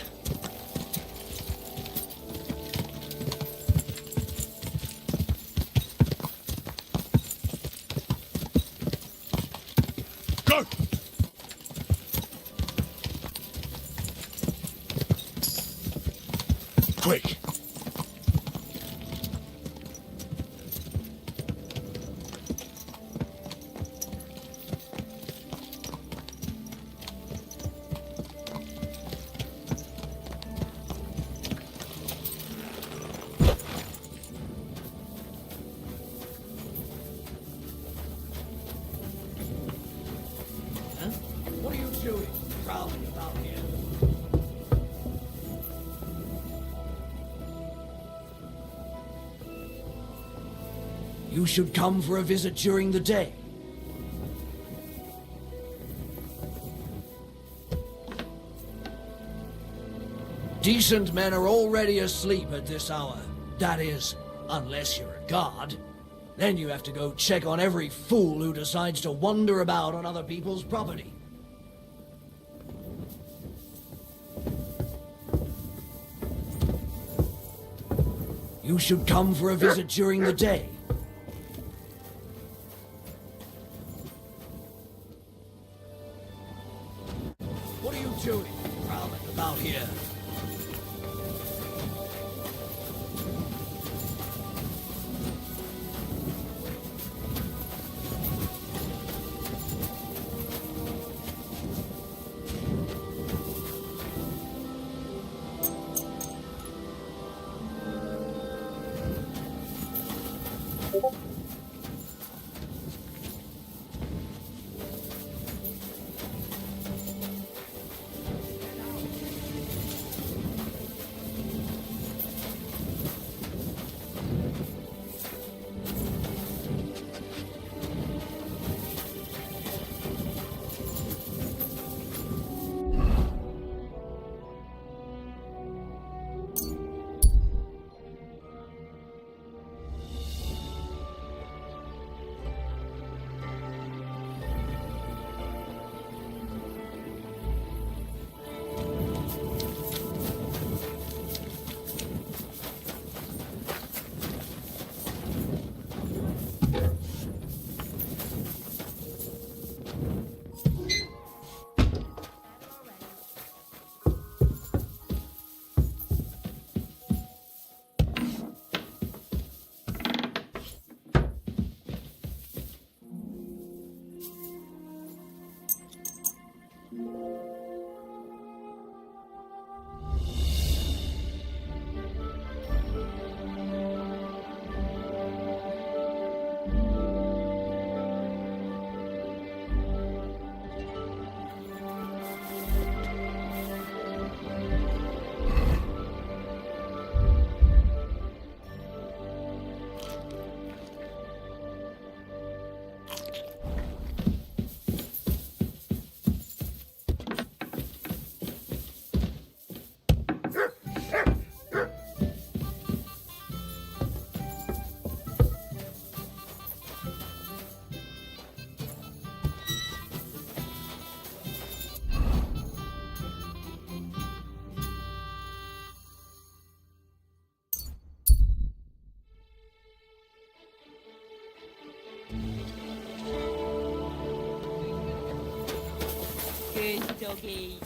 Go! Quick! You should come for a visit during the day. Decent men are already asleep at this hour. That is, unless you're a guard. Then you have to go check on every fool who decides to wander about on other people's property. You should come for a visit during the day. What are you doing, prowling about here? Good doggy.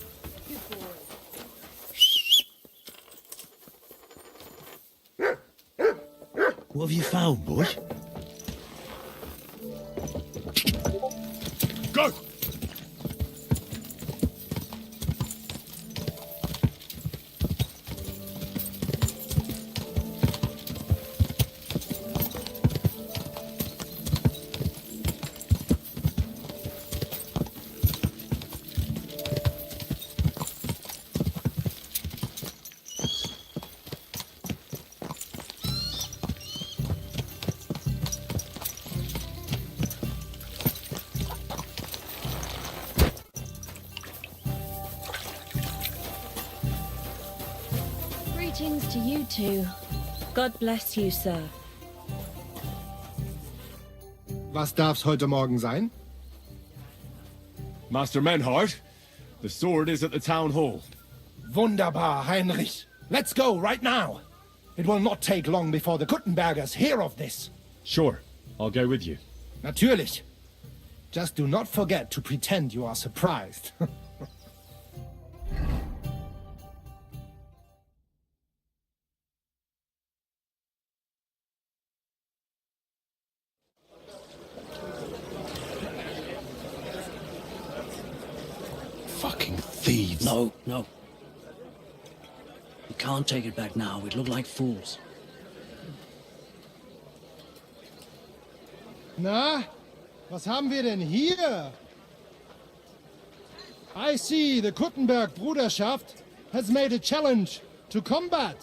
Good boy. What have you found, boy? Go! Greetings to you two. God bless you, sir. Was darf's heute Morgen sein? Master Menhart, the sword is at the town hall. Wunderbar, Heinrich. Let's go right now. It will not take long before the Kuttenbergers hear of this. Sure, I'll go with you. Natürlich. Just do not forget to pretend you are surprised. Fucking thieves. No, no. We can't take it back now. We'd look like fools. Na, was haben wir denn hier? I see the Kuttenberg Bruderschaft has made a challenge to combat.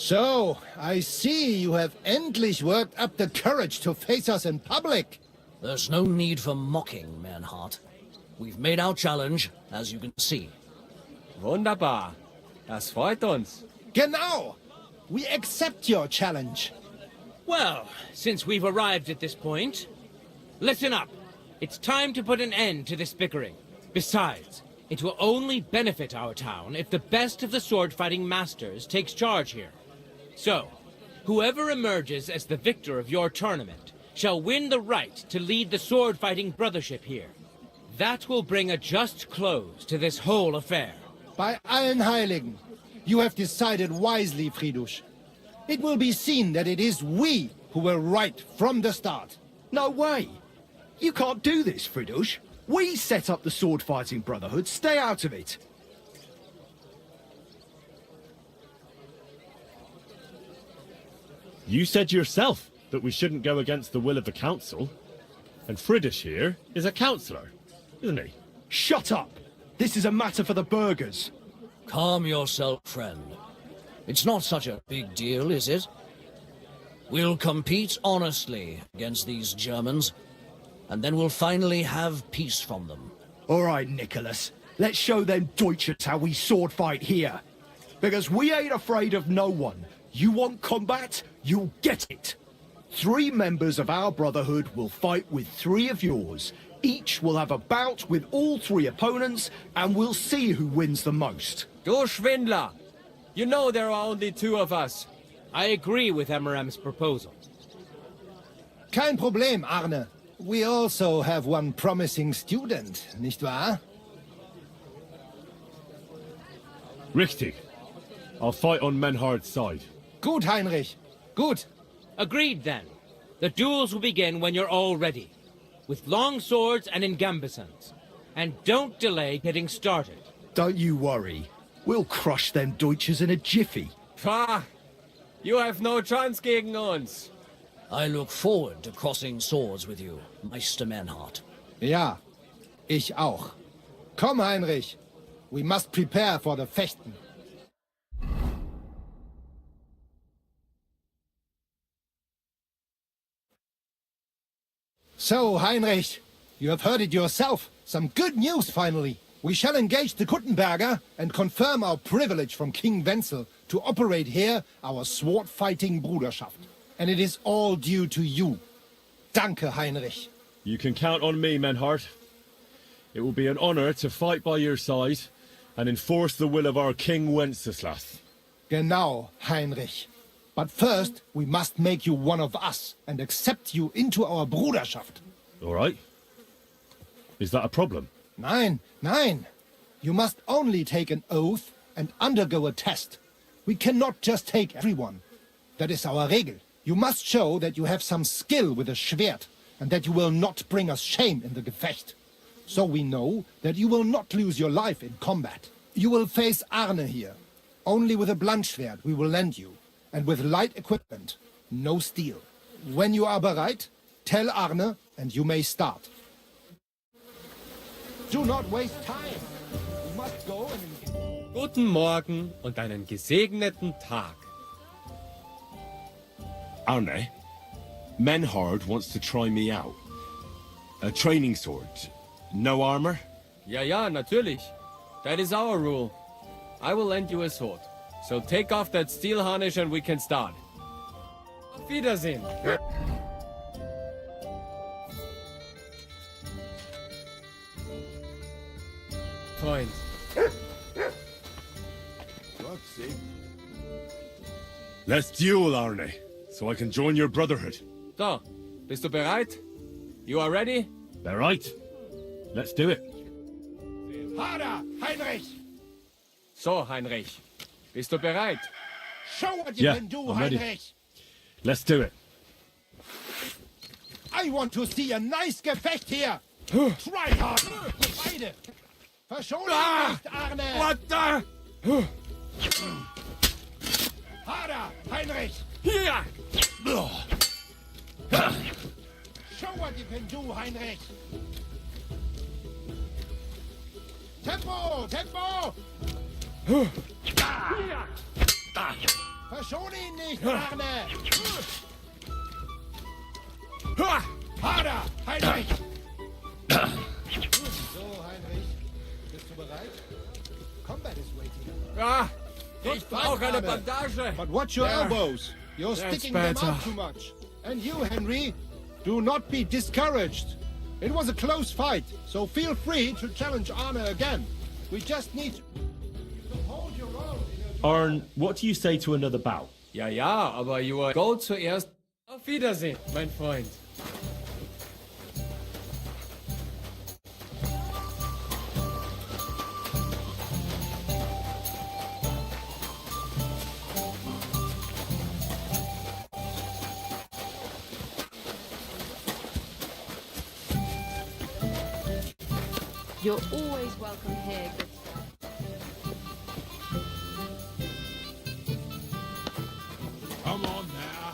So, I see you have endlich worked up the courage to face us in public. There's no need for mocking, Manhart. We've made our challenge, as you can see. Wunderbar. Das freut uns. Genau! We accept your challenge. Well, since we've arrived at this point, listen up. It's time to put an end to this bickering. Besides, it will only benefit our town if the best of the sword-fighting masters takes charge here. So, whoever emerges as the victor of your tournament shall win the right to lead the sword-fighting brothership here. That will bring a just close to this whole affair. Bei allen Heiligen, you have decided wisely, Fridush. It will be seen that it is we who were right from the start. No way! You can't do this, Fridush. We set up the sword-fighting brotherhood. Stay out of it. You said yourself that we shouldn't go against the will of the council. And Fridish here is a councillor, isn't he? Shut up! This is a matter for the burghers. Calm yourself, friend. It's not such a big deal, is it? We'll compete honestly against these Germans, and then we'll finally have peace from them. All right, Nicholas. Let's show them Deutschers how we sword fight here. Because we ain't afraid of no one. You want combat? You'll get it. 3 members of our brotherhood will fight with 3 of yours. Each will have a bout with all 3 opponents, and we'll see who wins the most. Du Schwindler! You know there are only 2 of us. I agree with Emerem's proposal. Kein Problem, Arne. We also have one promising student, nicht wahr? Richtig. I'll fight on Menhard's side. Gut, Heinrich. Gut. Agreed, then. The duels will begin when you're all ready, with long swords and in gambesons. And don't delay getting started. Don't you worry. We'll crush them Deutschers in a jiffy. Pah! You have no chance gegen uns. I look forward to crossing swords with you, Meister Manhart. Ja, ich auch. Komm, Heinrich. We must prepare for the Fechten. So, Heinrich, you have heard it yourself. Some good news, finally. We shall engage the Kuttenberger and confirm our privilege from King Wenzel to operate here our sword-fighting Bruderschaft. And it is all due to you. Danke, Heinrich. You can count on me, Menhart. It will be an honor to fight by your side and enforce the will of our King Wenceslas. Genau, Heinrich. But first, we must make you one of us and accept you into our Bruderschaft. All right. Is that a problem? Nein, nein. You must only take an oath and undergo a test. We cannot just take everyone. That is our Regel. You must show that you have some skill with a Schwert and that you will not bring us shame in the Gefecht. So we know that you will not lose your life in combat. You will face Arne here. Only with a blunt Schwert we will lend you, and with light equipment, no steel. When you are bereit, tell Arne and you may start. Do not waste time. You must go and... Guten Morgen und einen gesegneten Tag. Arne, Menhard wants to try me out. A training sword. No armor? Ja, ja, natürlich. That is our rule. I will lend you a sword. So take off that steel harness and we can start. Auf Wiedersehen. Freund. Let's duel, Arne, so I can join your brotherhood. So, bist du bereit? You are ready? Bereit. Let's do it. Harder, Heinrich! So, Heinrich. Bist du bereit? Show what you can do, I'm ready. Heinrich! Let's do it. I want to see a nice Gefecht here! Try hard! Beide! Verschone ihn nicht, Arne! What the? Harder, Heinrich! Hier! Show what you can do, Heinrich! Tempo! Tempo! Verschone ihn nicht, Arne! Harder, Heinrich! So, Heinrich, bist du bereit? Combat is waiting. Ah, ich brauche eine Bandage. But watch your elbows. You're sticking them out too much. And you, Henry, do not be discouraged. It was a close fight, so feel free to challenge Arne again. We just need to hold your own. Arn, what do you say to another bout? Ja, ja, aber you go zuerst. Auf Wiedersehen, mein Freund. You're always welcome here, good sir. Come on now.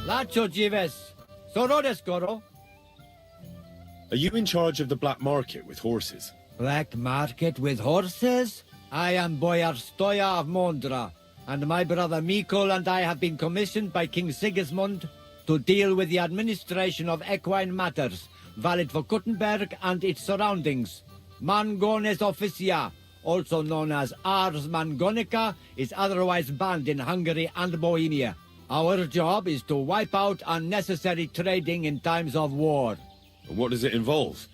Lacho Jives. Sorodes Goro. Are you in charge of the black market with horses? Black market with horses? I am Boyar Stoya of Mondra, and my brother Mikol and I have been commissioned by King Sigismund to deal with the administration of equine matters, valid for Kuttenberg and its surroundings. Mangones officia, also known as Ars Mangonica, is otherwise banned in Hungary and Bohemia. Our job is to wipe out unnecessary trading in times of war. And what does it involve?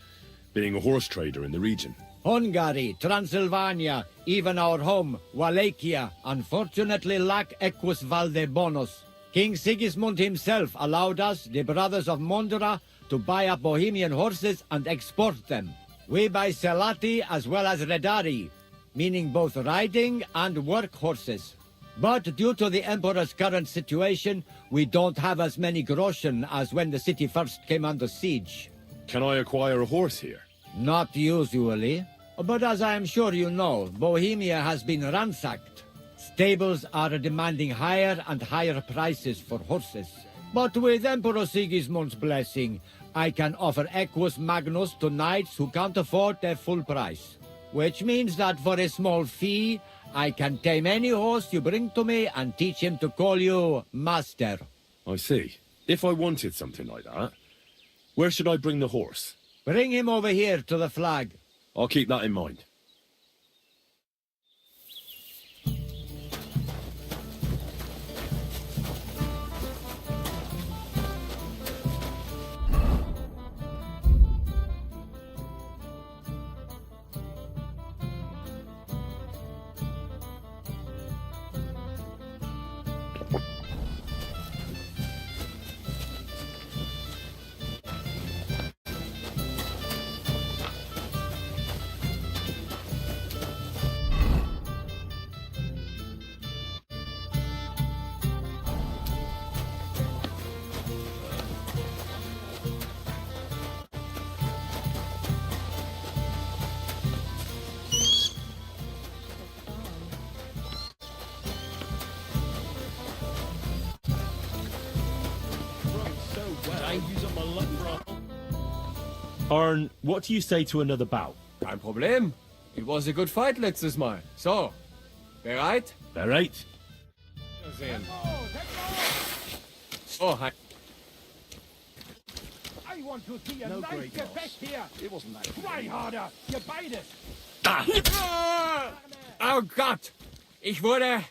Being a horse trader in the region? Hungary, Transylvania, even our home, Wallachia, unfortunately lack equus valde bonus. King Sigismund himself allowed us, the brothers of Mondra, to buy up Bohemian horses and export them. We buy Selati as well as Redari, meaning both riding and work horses. But due to the Emperor's current situation, we don't have as many groschen as when the city first came under siege. Can I acquire a horse here? Not usually. But as I am sure you know, Bohemia has been ransacked. Stables are demanding higher and higher prices for horses. But with Emperor Sigismund's blessing, I can offer Equus Magnus to knights who can't afford their full price. Which means that for a small fee, I can tame any horse you bring to me and teach him to call you master. I see. If I wanted something like that, where should I bring the horse? Bring him over here to the flag. I'll keep that in mind. Arn, what do you say to another bout? Kein Problem. It was a good fight letztes Mal. So, bereit? Bereit. Sehen. Oh, hi. I want to see a No nice great loss. effect here. It wasn't that. Try harder. You bite it. Oh Gott! Ich wurde...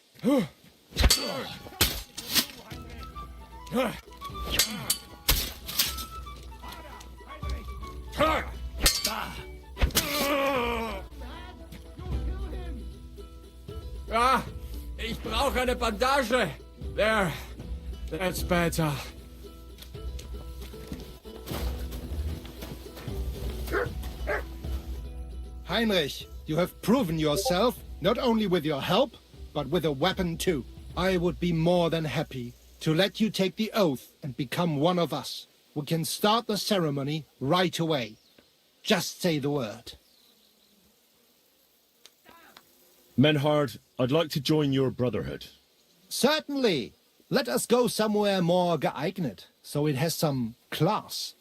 Ah, ich brauche eine Bandage. There. That's better. Heinrich, you have proven yourself, not only with your help, but with a weapon too. I would be more than happy to let you take the oath and become one of us. We can start the ceremony right away. Just say the word. Menhard, I'd like to join your brotherhood. Certainly. Let us go somewhere more geeignet, so it has some class.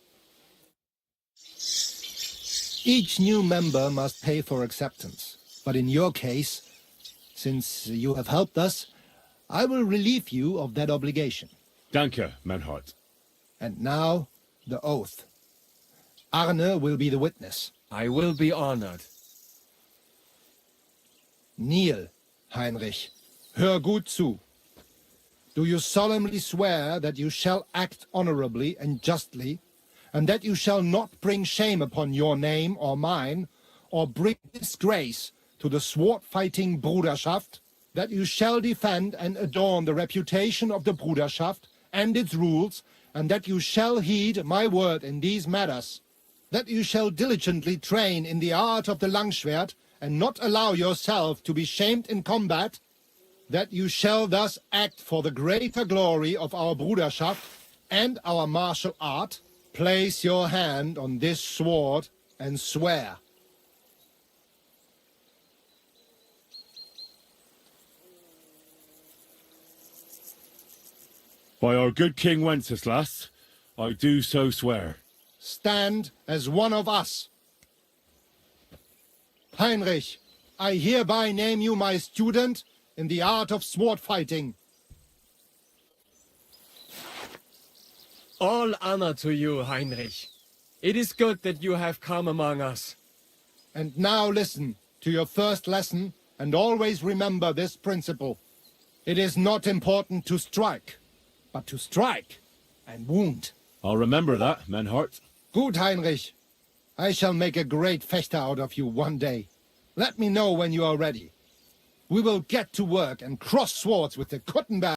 Each new member must pay for acceptance. But in your case, since you have helped us, I will relieve you of that obligation. Danke, Manhart. And now, the oath. Arne will be the witness. I will be honored. Kneel, Heinrich. Hör gut zu. Do you solemnly swear that you shall act honorably and justly, and that you shall not bring shame upon your name or mine, or bring disgrace to the sword-fighting Bruderschaft, that you shall defend and adorn the reputation of the Bruderschaft and its rules, and that you shall heed my word in these matters, that you shall diligently train in the art of the Langschwert, and not allow yourself to be shamed in combat, that you shall thus act for the greater glory of our Bruderschaft and our martial art. Place your hand on this sword and swear. By our good King Wenceslas, I do so swear. Stand as one of us. Heinrich, I hereby name you my student in the art of sword fighting. All honor to you, Heinrich. It is good that you have come among us. And now listen to your first lesson, and always remember this principle. It is not important to strike, but to strike and wound. I'll remember that, Manhart. Gut, Heinrich. I shall make a great fechter out of you one day. Let me know when you are ready. We will get to work and cross swords with the Kuttenberg.